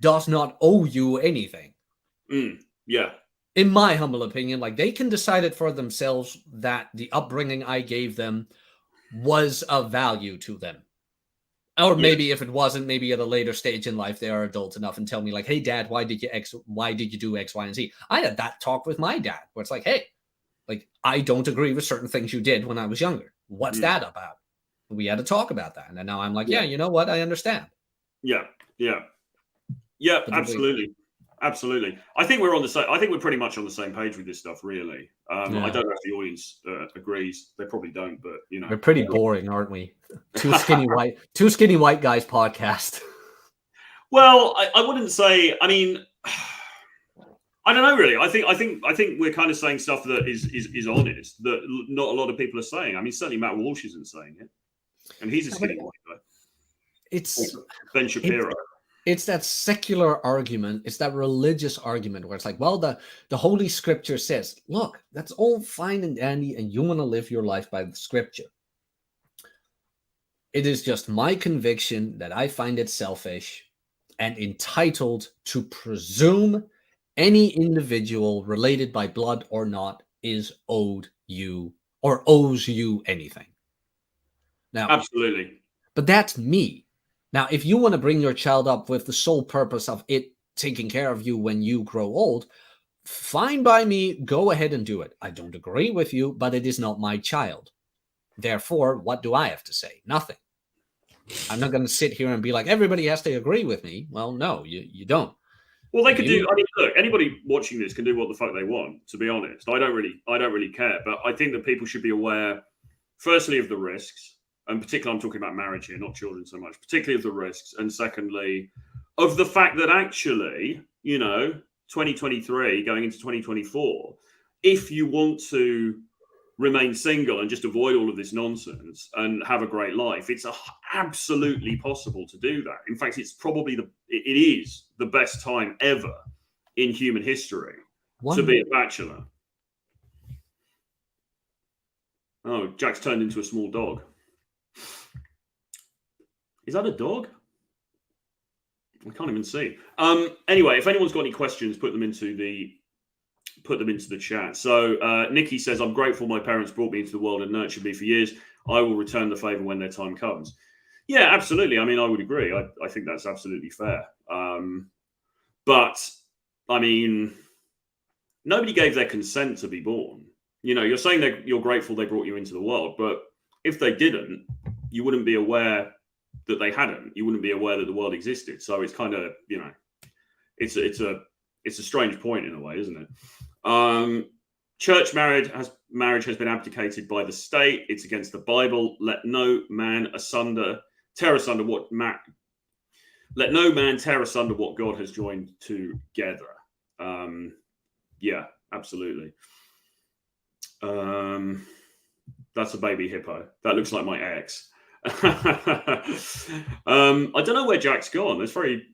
does not owe you anything. Yeah. In my humble opinion, like, they can decide it for themselves that the upbringing I gave them was of value to them. Or maybe if it wasn't, maybe at a later stage in life, they are adult enough and tell me like, hey, Dad, why did you do X, Y, and Z? I had that talk with my dad where it's like, hey, like, I don't agree with certain things you did when I was younger. What's that about? We had to talk about that. And then now I'm like, yeah, you know what? I understand. Yeah. Absolutely. Absolutely. I think we're pretty much on the same page with this stuff, really. I don't know if the audience agrees. They probably don't, but we're pretty boring, aren't we? Two skinny white guys podcast. Well, I wouldn't say. I mean, I don't know, really. I think we're kind of saying stuff that is honest, that not a lot of people are saying. I mean, certainly Matt Walsh isn't saying it, and he's a skinny white guy. It's Ben Shapiro. It's that secular argument. It's that religious argument where it's like, well, the Holy Scripture says, look, that's all fine and dandy, and you want to live your life by the Scripture. It is just my conviction that I find it selfish and entitled to presume any individual, related by blood or not, is owed you or owes you anything. Now, absolutely. But that's me. Now, if you want to bring your child up with the sole purpose of it taking care of you when you grow old, fine by me, go ahead and do it. I don't agree with you, but it is not my child. Therefore, what do I have to say? Nothing. I'm not going to sit here and be like, everybody has to agree with me. Well, no, you don't. Well, they could do. I mean, look, anybody watching this can do what the fuck they want. To be honest, I don't really care. But I think that people should be aware, firstly, of the risks, and particularly, I'm talking about marriage here, not children so much. Particularly of the risks, and secondly, of the fact that actually, 2023 going into 2024, if you want to remain single and just avoid all of this nonsense and have a great life, it's absolutely possible to do that. In fact, it's probably it is the best time ever in human history to be a bachelor. Oh, Jack's turned into a small dog. Is that a dog? I can't even see. Anyway, if anyone's got any questions, put them into the chat. So Nikki says, I'm grateful my parents brought me into the world and nurtured me for years. I will return the favor when their time comes. Yeah, absolutely. I mean, I would agree. I think that's absolutely fair. But I mean, nobody gave their consent to be born. You know, you're saying that you're grateful they brought you into the world, but if they didn't, you wouldn't be aware that they hadn't. You wouldn't be aware that the world existed. So it's kind of, you know, it's a strange point in a way, isn't it? Church marriage has been abdicated by the state. It's against the Bible. Let no man tear asunder what God has joined together. Yeah, absolutely. That's a baby hippo. That looks like my ex. I don't know where Jack's gone. It's very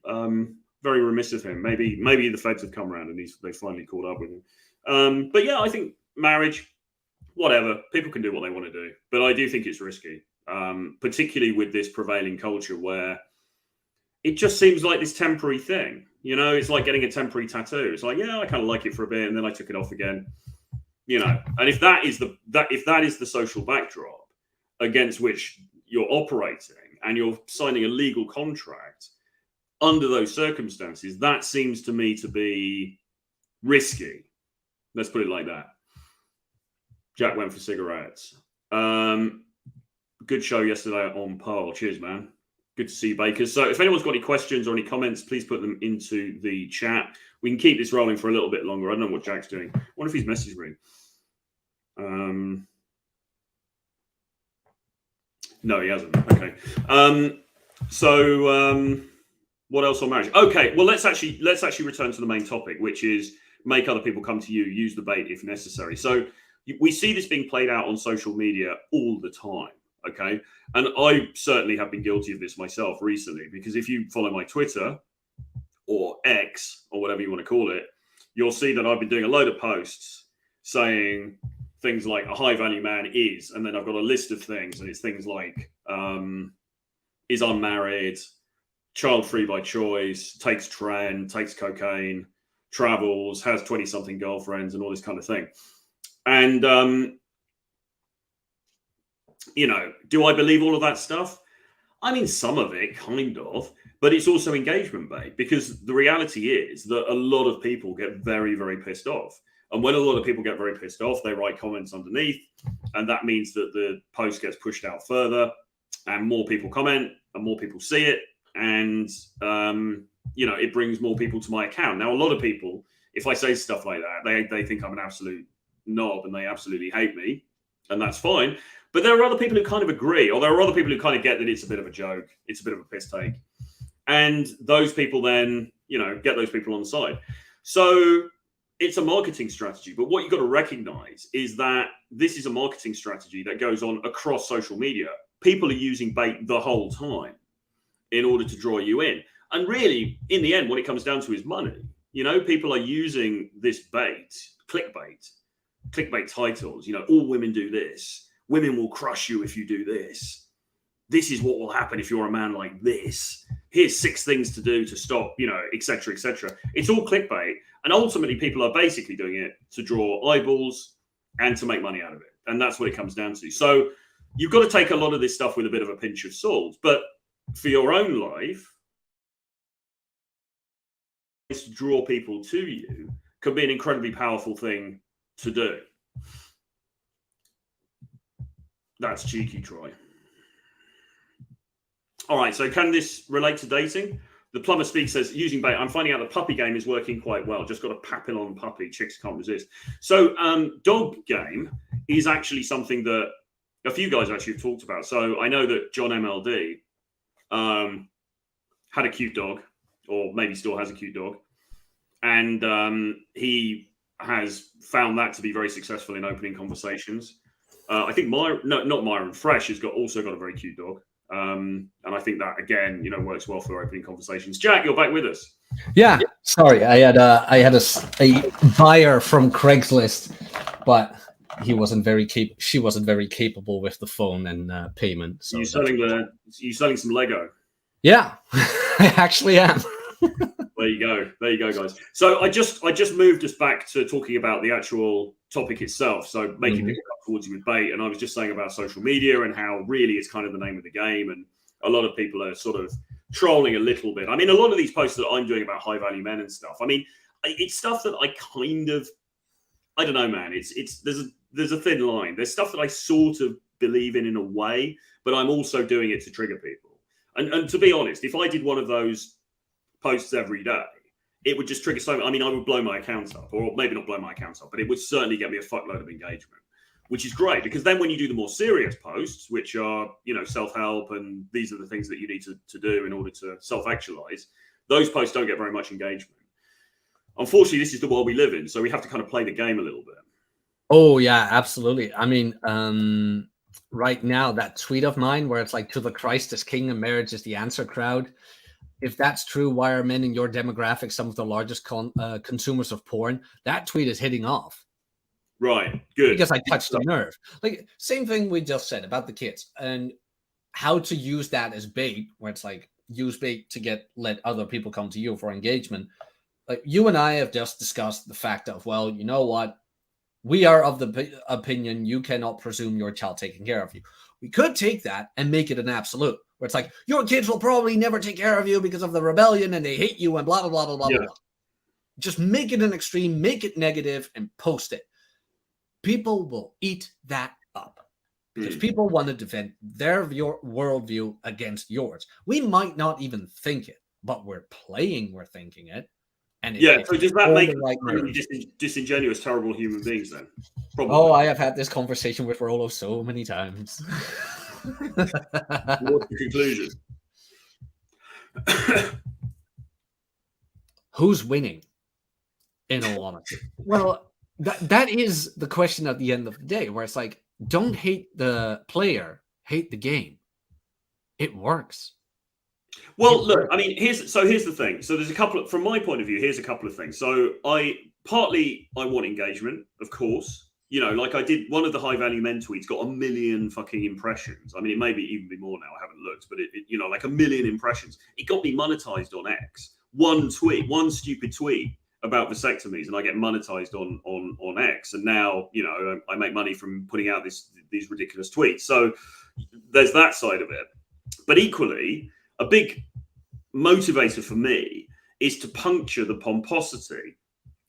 remiss of him. Maybe the feds have come around and they finally caught up with him. But yeah, I think marriage, whatever, people can do what they want to do. But I do think it's risky, particularly with this prevailing culture where it just seems like this temporary thing. You know, it's like getting a temporary tattoo. It's like, yeah, I kind of like it for a bit, and then I took it off again. You know, and if that is the social backdrop against which you're operating and you're signing a legal contract under those circumstances, that seems to me to be risky. Let's put it like that. Jack went for cigarettes. Good show yesterday on Pearl. Cheers, man. Good to see you, Bakers. So if anyone's got any questions or any comments, please put them into the chat. We can keep this rolling for a little bit longer. I don't know what Jack's doing. I wonder if he's messaged me. No, he hasn't. Okay. What else on marriage? Okay. Well, let's actually return to the main topic, which is make other people come to you, use the bait if necessary. So we see this being played out on social media all the time. Okay. And I certainly have been guilty of this myself recently, because if you follow my Twitter or X or whatever you want to call it, you'll see that I've been doing a load of posts saying things like a high value man is, and then I've got a list of things, and it's things like is unmarried, child free by choice, takes tren, takes cocaine, travels, has 20 something girlfriends, and all this kind of thing. And you know, do I believe all of that stuff? I mean, some of it, kind of, but it's also engagement bait, because the reality is that a lot of people get very, very pissed off. And when a lot of people get very pissed off, they write comments underneath, and that means that the post gets pushed out further, and more people comment, and more people see it, and you know, it brings more people to my account. Now, a lot of people, if I say stuff like that, they think I'm an absolute knob, and they absolutely hate me, and that's fine. But there are other people who kind of agree, or there are other people who kind of get that it's a bit of a joke, it's a bit of a piss take, and those people then, you know, get those people on the side. So it's a marketing strategy. But what you've got to recognize is that this is a marketing strategy that goes on across social media. People are using bait the whole time in order to draw you in. And really, in the end, what it comes down to is money. You know, people are using this bait, clickbait titles, you know, all women do this. Women will crush you if you do this. This is what will happen if you're a man like this. Here's 6 things to do to stop, you know, etc., etc. It's all clickbait. And ultimately, people are basically doing it to draw eyeballs and to make money out of it. And that's what it comes down to. So you've got to take a lot of this stuff with a bit of a pinch of salt. But for your own life, to draw people to you can be an incredibly powerful thing to do. That's cheeky, Troy. All right, so can this relate to dating? The Plumber Speak says, using bait, I'm finding out the puppy game is working quite well. Just got a papillon puppy. Chicks can't resist. So dog game is actually something that a few guys actually have talked about. So I know that John MLD had a cute dog, or maybe still has a cute dog. And he has found that to be very successful in opening conversations. I think not Myron Fresh has also got a very cute dog. And I think that, again, you know, works well for opening conversations. Jack, you're back with us. Yeah, sorry, I had a buyer from Craigslist, but she wasn't very capable with the phone and payment. So you selling some Lego? Yeah, I actually am. There you go, guys. So I just moved us back to talking about the actual topic itself. So making people come towards you with bait, and I was just saying about social media and how really it's kind of the name of the game. And a lot of people are sort of trolling a little bit. I mean, a lot of these posts that I'm doing about high value men and stuff, I mean, it's stuff that I kind of, I don't know, man. There's a thin line. There's stuff that I sort of believe in a way, but I'm also doing it to trigger people. And to be honest, if I did one of those posts every day, it would just trigger so much. I mean, I would blow my account up, or maybe not blow my account up, but it would certainly get me a fuckload of engagement, which is great, because then when you do the more serious posts, which are, self-help, and these are the things that you need to do in order to self-actualize, those posts don't get very much engagement. Unfortunately, this is the world we live in, so we have to kind of play the game a little bit. Oh, yeah, absolutely. I mean, right now, that tweet of mine where it's like, to the Christ is king and marriage is the answer crowd. If that's true, why are men in your demographic some of the largest consumers of porn? That tweet is hitting off. Right, good. Because I touched the nerve. Like, same thing we just said about the kids and how to use that as bait, where it's like, use bait to let other people come to you for engagement. Like, you and I have just discussed the fact of, well, you know what? We are of the opinion you cannot presume your child taking care of you. We could take that and make it an absolute, where it's like, your kids will probably never take care of you because of the rebellion and they hate you and blah, blah, blah, blah, blah, blah. Just make it an extreme, make it negative, and post it. People will eat that up because people want to defend their worldview against yours. We might not even think it, but we're thinking it. And so does that make them disingenuous, terrible human beings then? Probably. Oh, I have had this conversation with Rollo so many times. What's the conclusion? Who's winning, in all honesty? Well, that is the question at the end of the day, where it's like, don't hate the player, hate the game. It works. Well, look, I mean, here's the thing. So there's a couple from my point of view, here's a couple of things. So I want engagement, of course. Like I did one of the high value men tweets got 1 million fucking impressions. I mean, it may even be more now. I haven't looked, but it like 1 million impressions. It got me monetized on X. One stupid tweet about vasectomies, and I get monetized on X. And now, I make money from putting out these ridiculous tweets. So there's that side of it. But equally, a big motivator for me is to puncture the pomposity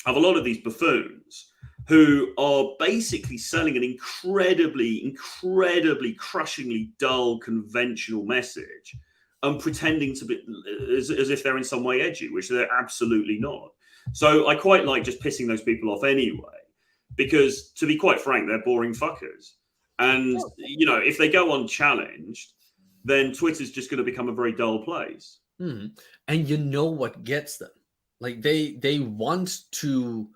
of a lot of these buffoons who are basically selling an incredibly crushingly dull, conventional message and pretending to be as if they're in some way edgy, which they're absolutely not. So I quite like just pissing those people off anyway, because to be quite frank, they're boring fuckers. And, if they go unchallenged, then Twitter's just going to become a very dull place. And you know what gets them? Like they want to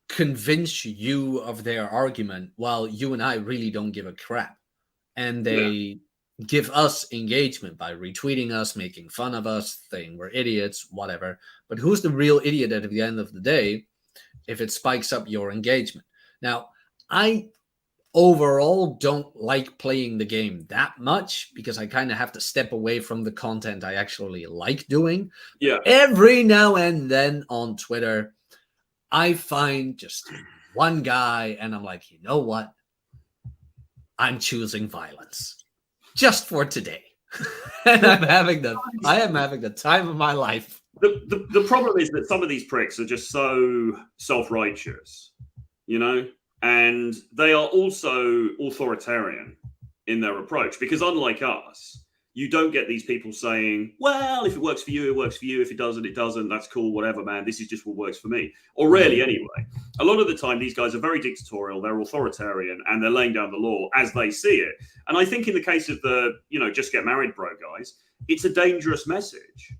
convince you of their argument while you and I really don't give a crap. And they give us engagement by retweeting us, making fun of us, saying we're idiots, whatever. But who's the real idiot at the end of the day if it spikes up your engagement? Now, I overall don't like playing the game that much because I kind of have to step away from the content I actually like doing. Yeah. Every now and then on Twitter, I find just one guy and I'm like, you know what? I'm choosing violence just for today. And I am having the time of my life. The problem is that some of these pricks are just so self-righteous, and they are also authoritarian in their approach, because unlike us, you don't get these people saying, well, if it works for you, it works for you. If it doesn't, it doesn't. That's cool. Whatever, man. This is just what works for me. Or rarely anyway. A lot of the time, these guys are very dictatorial. They're authoritarian and they're laying down the law as they see it. And I think in the case of the, just get married, bro, guys, it's a dangerous message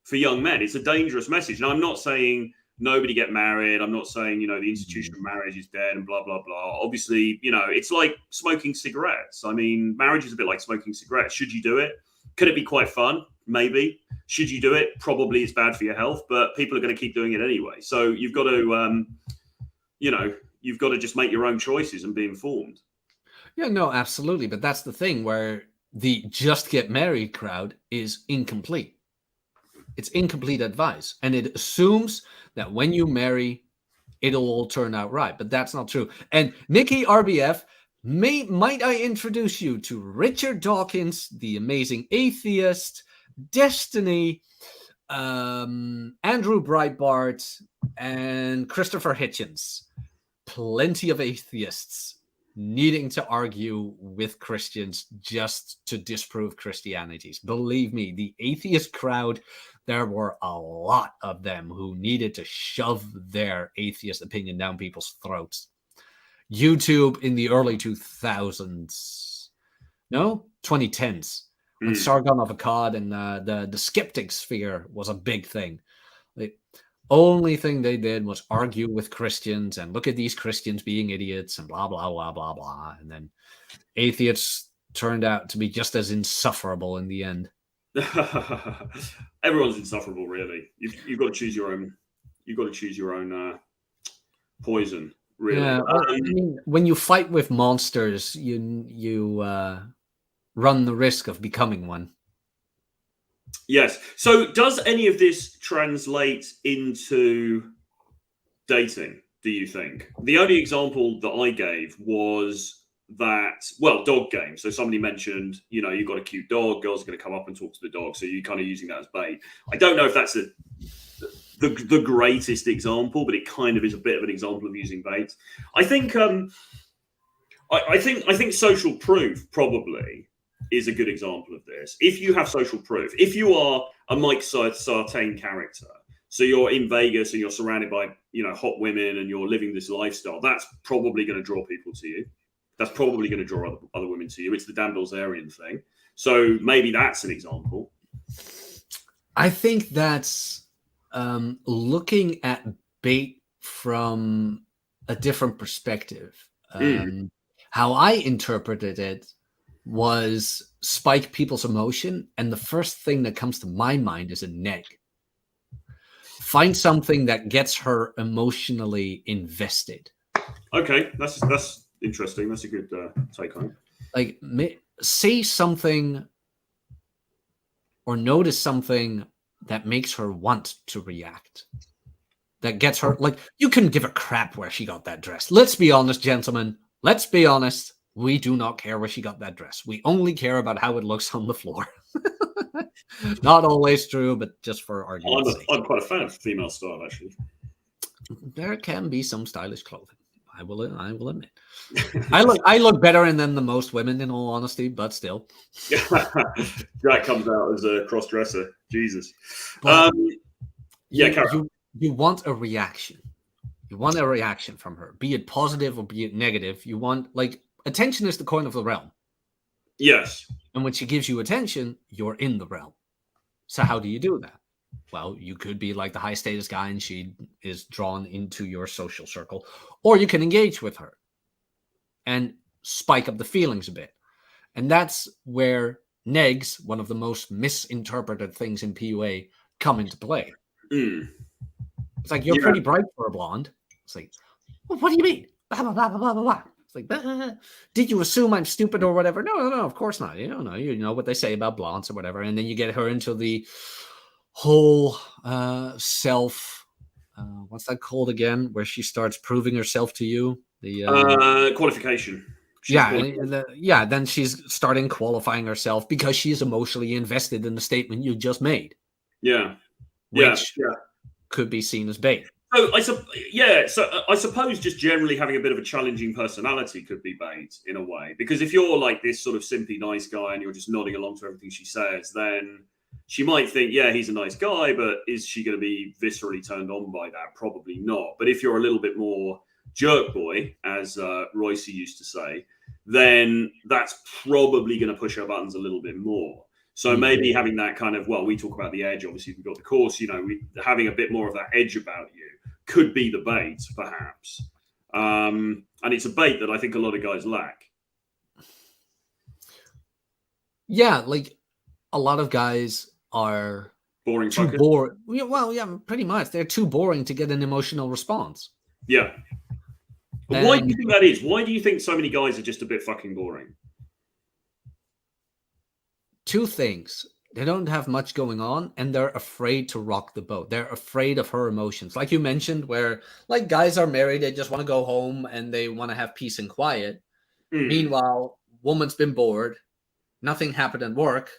for young men. It's a dangerous message. And I'm not saying nobody get married. I'm not saying, the institution of marriage is dead and blah, blah, blah. Obviously, it's like smoking cigarettes. I mean, marriage is a bit like smoking cigarettes. Should you do it? Could it be quite fun? Maybe. Should you do it? Probably it's bad for your health, but people are going to keep doing it anyway. So you've got to, you've got to just make your own choices and be informed. Yeah, no, absolutely. But that's the thing where the just get married crowd is incomplete. It's incomplete advice. And it assumes that when you marry, it'll all turn out right. But that's not true. And Nikki RBF Might I introduce you to Richard Dawkins, the amazing atheist, Destiny, Andrew Breitbart, and Christopher Hitchens. Plenty of atheists needing to argue with Christians just to disprove Christianities. Believe me, the atheist crowd, there were a lot of them who needed to shove their atheist opinion down people's throats. YouTube in the early 2000s, no, 2010s, when Sargon of Akkad and the skeptic sphere was a big thing. The only thing they did was argue with Christians and look at these Christians being idiots and blah, blah, blah, blah, blah. And then atheists turned out to be just as insufferable in the end. Everyone's insufferable, really. You've got to choose your own. You've got to choose your own poison. Really. Yeah, I mean, when you fight with monsters, you run the risk of becoming one. Yes. So does any of this translate into dating, do you think? The only example that I gave was that, well, dog game. So somebody mentioned, you've got a cute dog, girls are going to come up and talk to the dog. So you're kind of using that as bait. I don't know if that's the greatest example, but it kind of is a bit of an example of using bait. I think I think social proof probably is a good example of this. If you have social proof, if you are a Mike Sartain character, so you're in Vegas and you're surrounded by hot women and you're living this lifestyle, that's probably going to draw people to you. That's probably going to draw other women to you. It's the Dan Bilzerian thing. So maybe that's an example. I think that's looking at bait from a different perspective. How I interpreted it was spike people's emotion, and the first thing that comes to my mind is a neg. Find something that gets her emotionally invested. Okay, that's interesting. That's a good take on it. Like, say something or notice something that makes her want to react. That gets her, like, you couldn't give a crap where she got that dress. Let's be honest, gentlemen. Let's be honest. We do not care where she got that dress. We only care about how it looks on the floor. Not always true, but just for argument's sake. I'm quite a fan of female style, actually. There can be some stylish clothing. I will admit. I look better in them than most women, in all honesty, but still. Jack comes out as a cross-dresser. Jesus. You want a reaction. You want a reaction from her, be it positive or be it negative. You want, like, attention is the coin of the realm. Yes. And when she gives you attention, you're in the realm. So how do you do that? Well, you could be like the high status guy and she is drawn into your social circle, or you can engage with her and spike up the feelings a bit. And that's where negs, one of the most misinterpreted things in PUA, come into play. It's like, you're pretty bright for a blonde. It's like, well, what do you mean? Blah, blah, blah, blah, blah, blah. It's like, did you assume I'm stupid or whatever? No, of course not. You don't know. You know what they say about blondes or whatever. And then you get her into the whole self, what's that called again? Where she starts proving herself to you. The qualification. Then she's starting qualifying herself because she's emotionally invested in the statement you just made. Which could be seen as bait. So I suppose just generally having a bit of a challenging personality could be bait in a way, because if you're like this sort of simply nice guy and you're just nodding along to everything she says, then she might think, yeah, he's a nice guy, but is she going to be viscerally turned on by that? Probably not. But if you're a little bit more jerk boy, as Royce used to say, then that's probably going to push her buttons a little bit more. So maybe having that kind of, well, we talk about the edge. Obviously, we've got the course, having a bit more of that edge about you could be the bait, perhaps. And it's a bait that I think a lot of guys lack. Yeah, like a lot of guys are boring. Too boring. Well, yeah, pretty much. They're too boring to get an emotional response. Yeah. But why do you think that is? Why do you think so many guys are just a bit fucking boring? Two things. They don't have much going on, and they're afraid to rock the boat. They're afraid of her emotions. Like you mentioned, where like guys are married, they just want to go home and they want to have peace and quiet. Meanwhile, woman's been bored, nothing happened at work,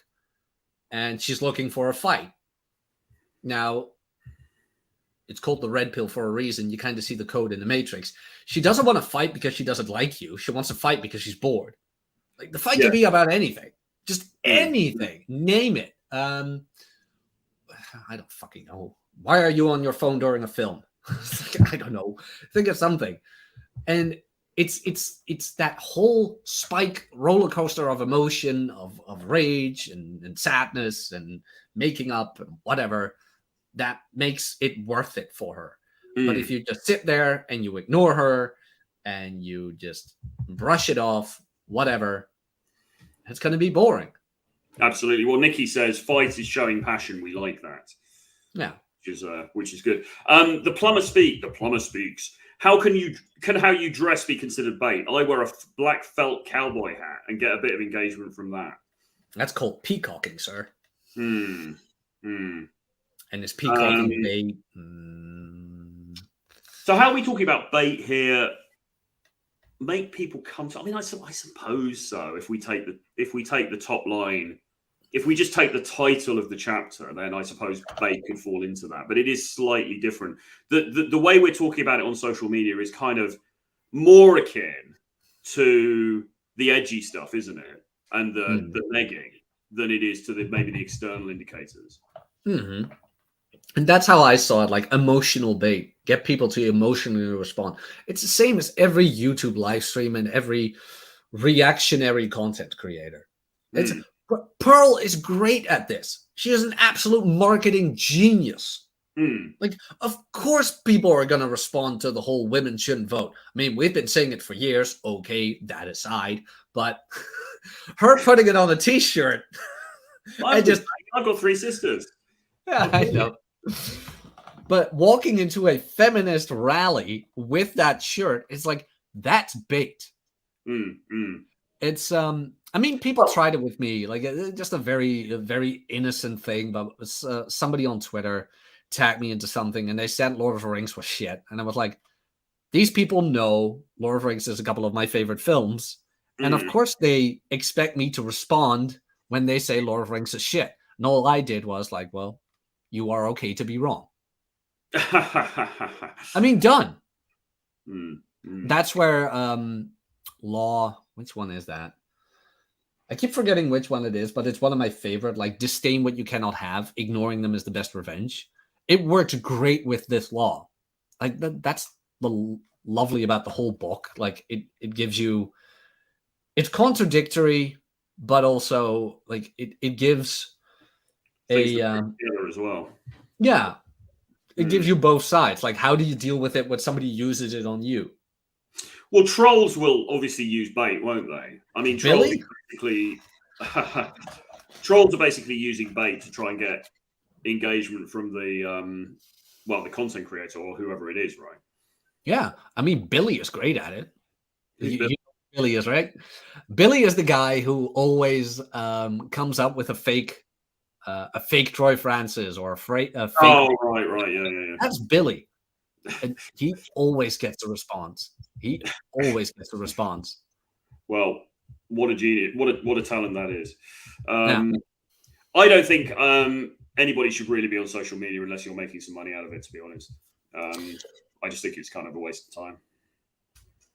and she's looking for a fight. Now, it's called the red pill for a reason. You kind of see the code in the Matrix. She doesn't want to fight because she doesn't like you. She wants to fight because she's bored. Like, the fight can be about anything. Just anything. Name it. I don't fucking know. Why are you on your phone during a film? I don't know. Think of something. And it's that whole spike roller coaster of emotion, of rage and sadness and making up and whatever, that makes it worth it for her. But if you just sit there and you ignore her and you just brush it off, whatever, it's going to be boring. Absolutely. Well, Nikki says fight is showing passion. We like that. Yeah, which is good. The plumber speaks. How how you dress be considered bait? I wear a black felt cowboy hat and get a bit of engagement from that. That's called peacocking, sir. And it's peacocking bait. So how are we talking about bait here? Make people come to. I mean, I suppose so. If we take the top line, if we just take the title of the chapter, then I suppose bait could fall into that. But it is slightly different. The way we're talking about it on social media is kind of more akin to the edgy stuff, isn't it? And the negging than it is to maybe the external indicators. Mm-hmm. And that's how I saw it, like emotional bait. Get people to emotionally respond. It's the same as every YouTube live stream and every reactionary content creator. Pearl is great at this. She is an absolute marketing genius. Like, of course people are going to respond to the whole women shouldn't vote. I mean, we've been saying it for years. Okay, that aside. But her putting it on a t-shirt. I've got 3 sisters. Yeah, I know. But walking into a feminist rally with that shirt, it's like, that's bait. It's I mean, people tried it with me, like just a very innocent thing. But somebody on Twitter tagged me into something, and they said Lord of the Rings was shit, and I was like, these people know Lord of the Rings is a couple of my favorite films, and of course they expect me to respond when they say Lord of the Rings is shit. And all I did was like, well, you are okay to be wrong. I mean, done. That's where law, which one is that? I keep forgetting which one it is, but it's one of my favorite, like disdain what you cannot have, ignoring them is the best revenge. It worked great with this law. Like that's the lovely about the whole book. Like it gives you, it's contradictory, but also like it gives as well. Yeah. It gives you both sides. Like, how do you deal with it when somebody uses it on you? Well, trolls will obviously use bait, won't they? I mean, trolls are basically using bait to try and get engagement from the content creator or whoever it is, right? Yeah. I mean, Billy is great at it. You know Billy is, right? Billy is the guy who always comes up with a fake Troy Francis or a fake. Oh, right, yeah. That's Billy. And he always gets a response. Well, what a genius! What a talent that is. I don't think anybody should really be on social media unless you're making some money out of it. To be honest, I just think it's kind of a waste of time.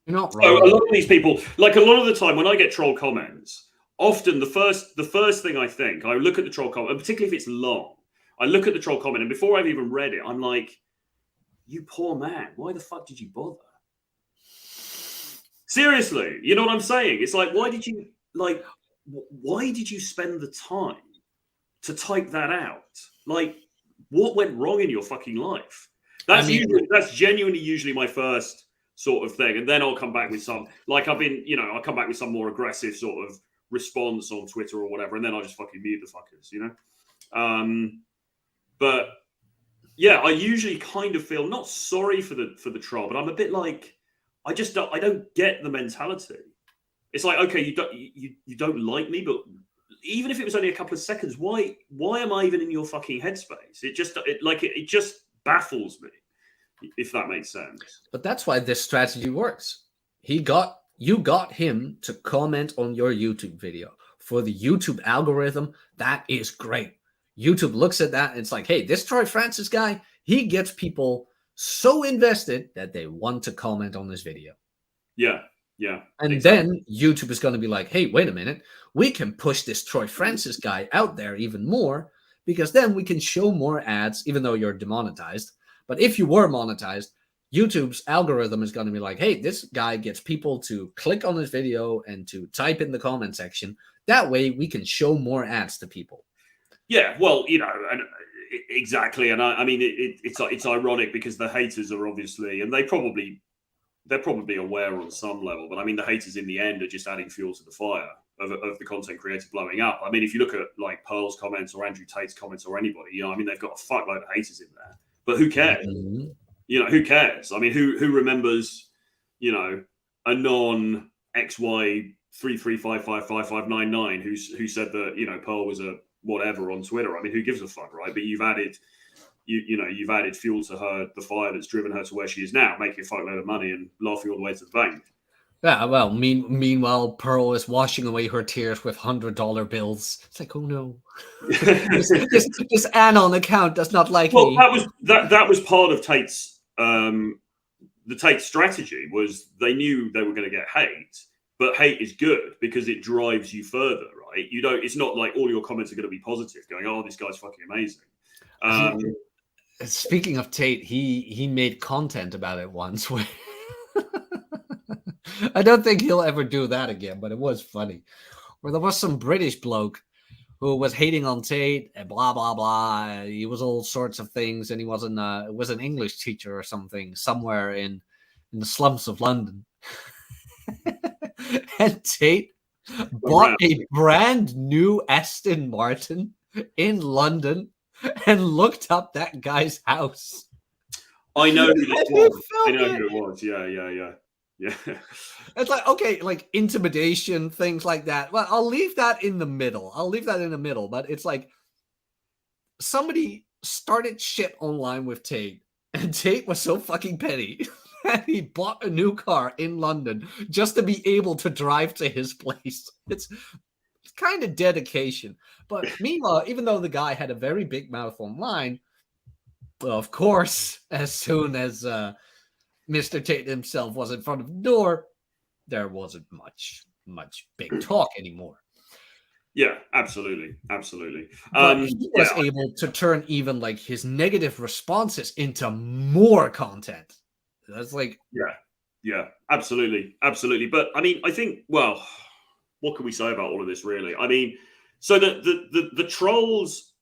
You're not wrong. So a lot of these people, like a lot of the time, when I get troll comments, often the first thing I think, I look at the troll comment, and particularly if it's long, I look at the troll comment, and before I've even read it, I'm like, you poor man, why the fuck did you bother? Seriously, you know what I'm saying? It's like, why did you spend the time to type that out? Like, what went wrong in your fucking life? That's genuinely usually my first sort of thing. And then I'll come back with some, like I'll come back with some more aggressive sort of response on Twitter or whatever. And then I'll just fucking mute the fuckers, you know? But yeah, I usually kind of feel not sorry for the troll, but I'm a bit like, I don't get the mentality. It's like, okay, you don't like me, but even if it was only a couple of seconds, why am I even in your fucking headspace? It just baffles me, if that makes sense. But that's why this strategy works. He got you got him to comment on your YouTube video. For the YouTube algorithm, that is great. YouTube looks at that and it's like, hey, this Troy Francis guy, he gets people so invested that they want to comment on this video. Yeah. Yeah. And exactly. then YouTube is going to be like, hey, wait a minute. We can push this Troy Francis guy out there even more, because then we can show more ads, even though you're demonetized. But if you were monetized, YouTube's algorithm is going to be like, hey, this guy gets people to click on his video and to type in the comment section. That way we can show more ads to people. Yeah, well, you know, and exactly. And I mean, it's ironic because the haters are obviously, and they're probably aware on some level, but I mean, the haters in the end are just adding fuel to the fire of the content creator blowing up. I mean, if you look at like Pearl's comments or Andrew Tate's comments or anybody, you know, I mean, they've got a fuckload of haters in there, but who cares? Mm-hmm. You know, who cares? I mean, who remembers, you know, a non XY 3355599 who said that, you know, Pearl was a whatever on Twitter. I mean, who gives a fuck, right? But you've added fuel to the fire that's driven her to where she is now, making a fuckload of money and laughing all the way to the bank. Yeah, well, meanwhile, Pearl is washing away her tears with $100 bills. It's like, oh no, this Anon account does not like me. That was part of Tate's the Tate strategy. Was they knew they were going to get hate, but hate is good because it drives you further, right? You don't. It's not like all your comments are going to be positive, going, "Oh, this guy's fucking amazing." Speaking of Tate, he made content about it once where I don't think he'll ever do that again, but it was funny. Where there was some British bloke who was hating on Tate and blah blah blah. He was all sorts of things, and he was an English teacher or something somewhere in the slums of London. And Tate bought a brand new Aston Martin in London and looked up that guy's house. I know who this was. I know who it was. Yeah. It's like, okay, like intimidation, things like that. Well, I'll leave that in the middle. But it's like somebody started shit online with Tate, and Tate was so fucking petty that he bought a new car in London just to be able to drive to his place. It's kind of dedication. But meanwhile, even though the guy had a very big mouth online, well, of course, as soon as Mr. Tate himself was in front of the door, there wasn't much big talk anymore. Yeah, absolutely. But he was able to turn even like his negative responses into more content. That's like, yeah, absolutely. But I mean, I think, well, what can we say about all of this, really? I mean, so the trolls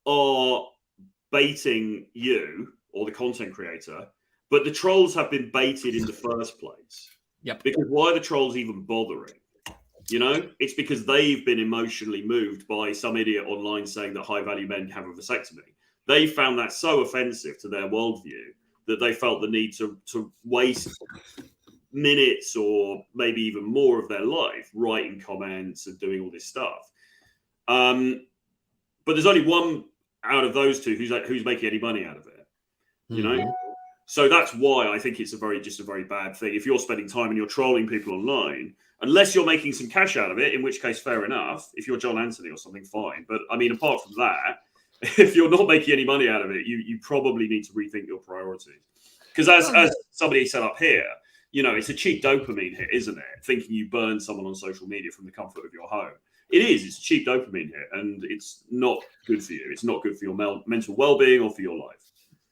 are baiting you or the content creator, but the trolls have been baited in the first place. Yep. Because why are the trolls even bothering? You know, it's because they've been emotionally moved by some idiot online saying that high-value men have a vasectomy. They found that so offensive to their worldview that they felt the need to waste minutes or maybe even more of their life writing comments and doing all this stuff. But there's only one out of those two who's making any money out of it. You know? So that's why I think it's a very bad thing. If you're spending time and you're trolling people online, unless you're making some cash out of it, in which case, fair enough. If you're John Anthony or something, fine. But I mean, apart from that, if you're not making any money out of it, you probably need to rethink your priorities. Because as somebody said up here, you know, it's a cheap dopamine hit, isn't it? Thinking you burn someone on social media from the comfort of your home. It is. It's a cheap dopamine hit, and it's not good for you. It's not good for your mental well-being or for your life.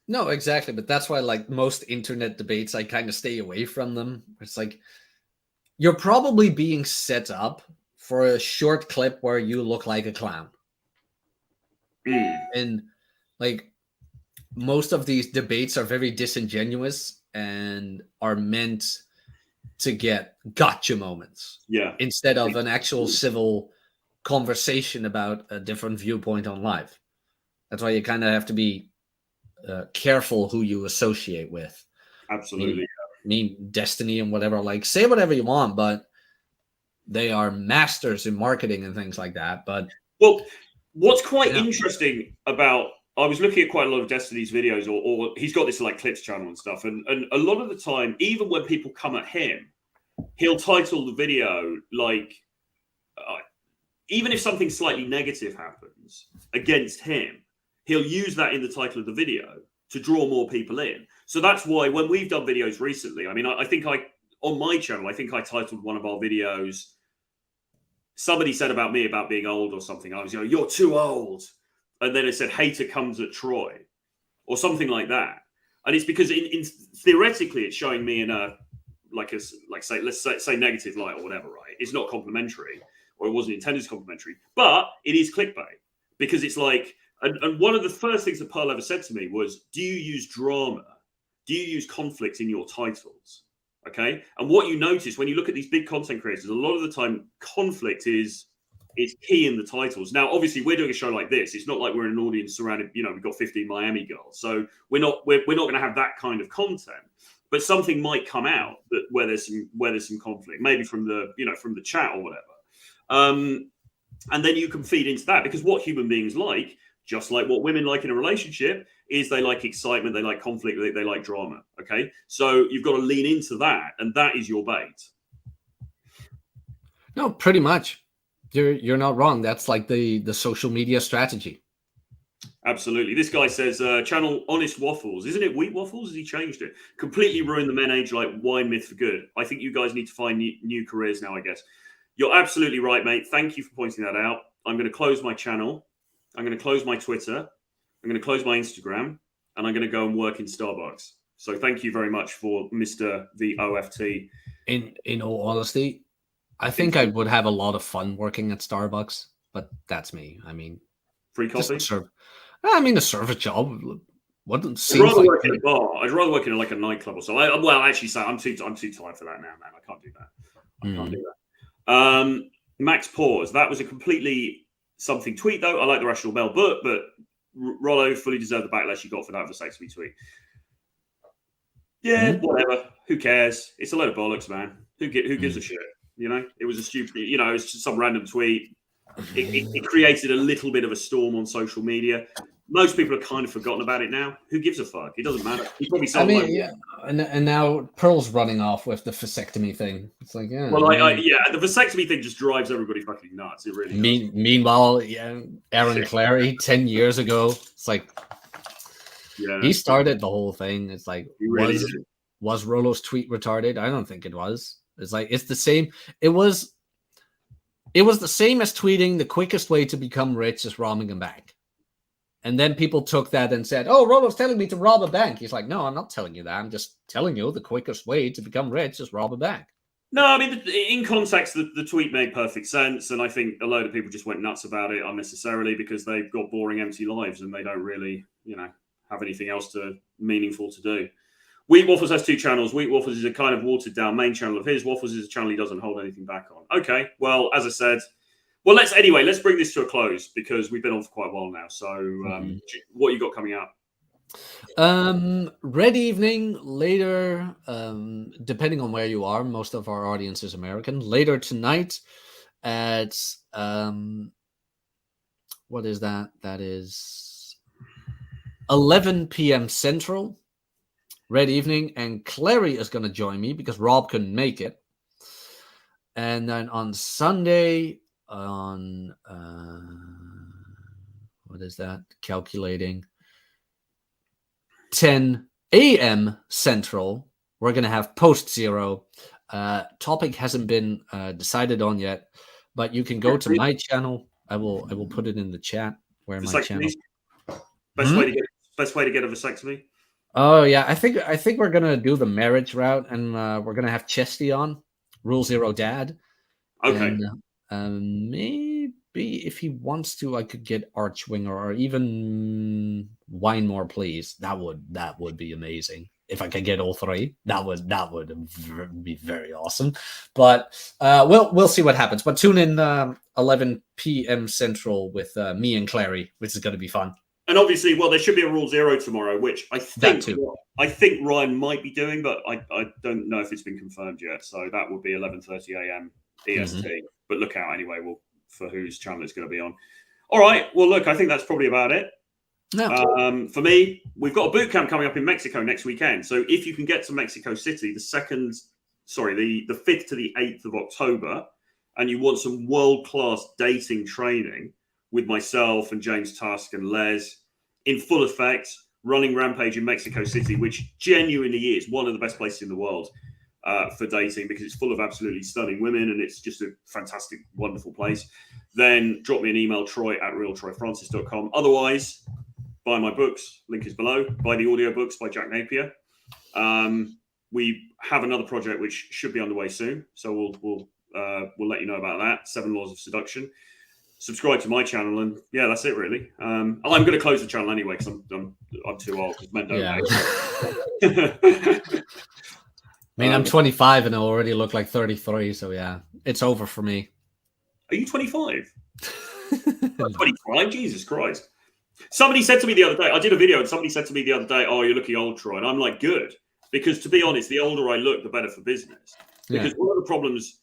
No, exactly. But that's why, like most internet debates, I kind of stay away from them. It's like, you're probably being set up for a short clip where you look like a clown. And like most of these debates are very disingenuous and are meant to get gotcha moments. Yeah. Instead of an actual civil conversation about a different viewpoint on life. That's why you kind of have to be careful who you associate with. Absolutely. I mean, Destiny and whatever, like say whatever you want, but they are masters in marketing and things like that. But well, what's quite interesting about, I was looking at quite a lot of Destiny's videos, or he's got this like clips channel and stuff, and a lot of the time, even when people come at him, he'll title the video like, even if something slightly negative happens against him, he'll use that in the title of the video to draw more people in. So that's why when we've done videos recently, I mean, I think on my channel, I think I titled one of our videos, somebody said about me about being old or something. I was, you're too old. And then it said, hater comes at Troy or something like that. And it's because in theoretically, it's showing me in a, let's say negative light or whatever, right? It's not complimentary, or it wasn't intended as complimentary, but it is clickbait because it's like, and one of the first things that Pearl ever said to me was, do you use drama? Do you use conflict in your titles? Okay. And what you notice when you look at these big content creators, a lot of the time conflict is key in the titles. Now, obviously we're doing a show like this. It's not like we're in an audience surrounded, we've got 15 Miami girls. So we're not going to have that kind of content, but something might come out where there's some conflict, maybe from the chat or whatever. And then you can feed into that, because what human beings like, just like what women like in a relationship, is they like excitement, they like conflict, they like drama. Okay, so you've got to lean into that, and that is your bait. No, pretty much. You're not wrong. That's like the social media strategy. Absolutely. This guy says, channel Honest Waffles. Isn't it Wheat Waffles? Has he changed it? Completely ruined the men age like wine myth for good. I think you guys need to find new careers now, I guess. You're absolutely right, mate. Thank you for pointing that out. I'm going to close my channel. I'm going to close my Twitter. I'm going to close my Instagram. And I'm going to go and work in Starbucks. So thank you very much for Mr. the OFT. In all honesty, I think I would have a lot of fun working at Starbucks, but that's me. I mean, free coffee? A service job wouldn't seem I'd rather like work in a bar. I'd rather work in like a nightclub or so. I'm too tired for that now, man. I can't do that. I can't do that. Max Pause. That was a completely something tweet, though. I like the rational bell, but Rollo fully deserved the backlash you got for that vasectomy tweet. Yeah, whatever. Who cares? It's a load of bollocks, man. Who gives a shit? It was a stupid. It's just some random tweet. It created a little bit of a storm on social media. Most people have kind of forgotten about it now. Who gives a fuck? It doesn't matter. He probably and now Pearl's running off with the vasectomy thing. It's like, yeah. Well, the vasectomy thing just drives everybody fucking nuts. It really does. Meanwhile, Aaron Clary 10 years ago, it's like, he started the whole thing. It's like, really was Rollo's tweet retarded? I don't think it was. It's like, it's the same. It was the same as tweeting the quickest way to become rich is robbing a bank. And then people took that and said, oh, Rollo's telling me to rob a bank. He's like, no, I'm not telling you that. I'm just telling you the quickest way to become rich is rob a bank. No, I mean, in context, the tweet made perfect sense. And I think a load of people just went nuts about it unnecessarily because they've got boring, empty lives and they don't really, have anything else meaningful to do. Wheat Waffles has 2 channels. Wheat Waffles is a kind of watered down main channel of his. Waffles is a channel he doesn't hold anything back on. Okay, well, as I said, let's bring this to a close because we've been on for quite a while now. So what you got coming up? Red Evening later, depending on where you are, most of our audience is American. Later tonight at, what is that? That is 11 p.m. Central. Red Evening, and Clary is going to join me because Rob couldn't make it. And then on Sunday, on what is that? Calculating 10 a.m. Central, we're going to have Post Zero. Topic hasn't been decided on yet, but you can go to my channel. I will put it in the chat where my channel. Best way to get a vasectomy. Oh yeah, I think we're gonna do the marriage route, and we're gonna have Chesty on, Rule Zero Dad. Okay. And maybe if he wants to, I could get Archwinger or even Wine More, Please. That would be amazing if I could get all 3. That would be very awesome. But we'll see what happens. But tune in 11 p.m. Central with me and Clary, which is going to be fun. And obviously, there should be a Rule Zero tomorrow, which I think Ryan might be doing, but I don't know if it's been confirmed yet. So that would be 11:30 a.m. EST. But look out anyway for whose channel it's going to be on. All right. Well, look, I think that's probably about it. No. For me, we've got a boot camp coming up in Mexico next weekend. So if you can get to Mexico City, the second the 5th to the 8th of October, and you want some world-class dating training with myself and James Tusk and Les in full effect, running rampage in Mexico City, which genuinely is one of the best places in the world for dating, because it's full of absolutely stunning women and it's just a fantastic, wonderful place, then drop me an email, troy@realtroyfrancis.com. Otherwise, buy my books, link is below. Buy the audiobooks by Jack Napier. We have another project which should be underway soon, so we'll let you know about that. 7 Laws of Seduction. Subscribe to my channel, and yeah, that's it really. I'm going to close the channel anyway because I'm too old, because men don't know. I mean, I'm 25 and I already look like 33, so yeah, it's over for me. Are you 25? 25? Jesus Christ. Somebody said to me the other day, I did a video, and somebody said to me the other day, "Oh, you're looking old, Troy." And I'm like, good. Because to be honest, the older I look, the better for business. Because one of the problems,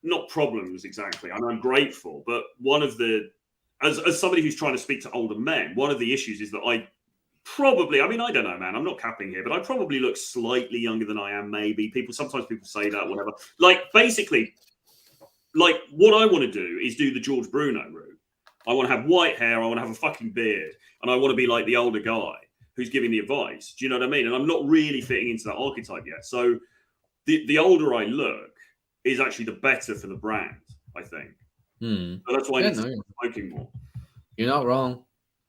not problems exactly, and I'm grateful, but one of the, as somebody who's trying to speak to older men, one of the issues is that I don't know, man, I'm not capping here, but I probably look slightly younger than I am, maybe. Sometimes people say that, whatever. Like, basically, like, what I want to do is do the George Bruno route. I want to have white hair, I want to have a fucking beard, and I want to be like the older guy who's giving the advice. Do you know what I mean? And I'm not really fitting into that archetype yet. So the older I look is actually the better for the brand, I think. So that's why I need to start smoking more. You're not wrong.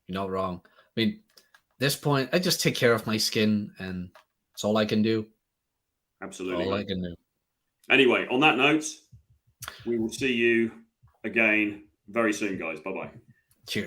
You're not wrong. I mean, at this point, I just take care of my skin, and that's all I can do. Absolutely. All I can do. Anyway, on that note, we will see you again very soon, guys. Bye-bye. Cheers.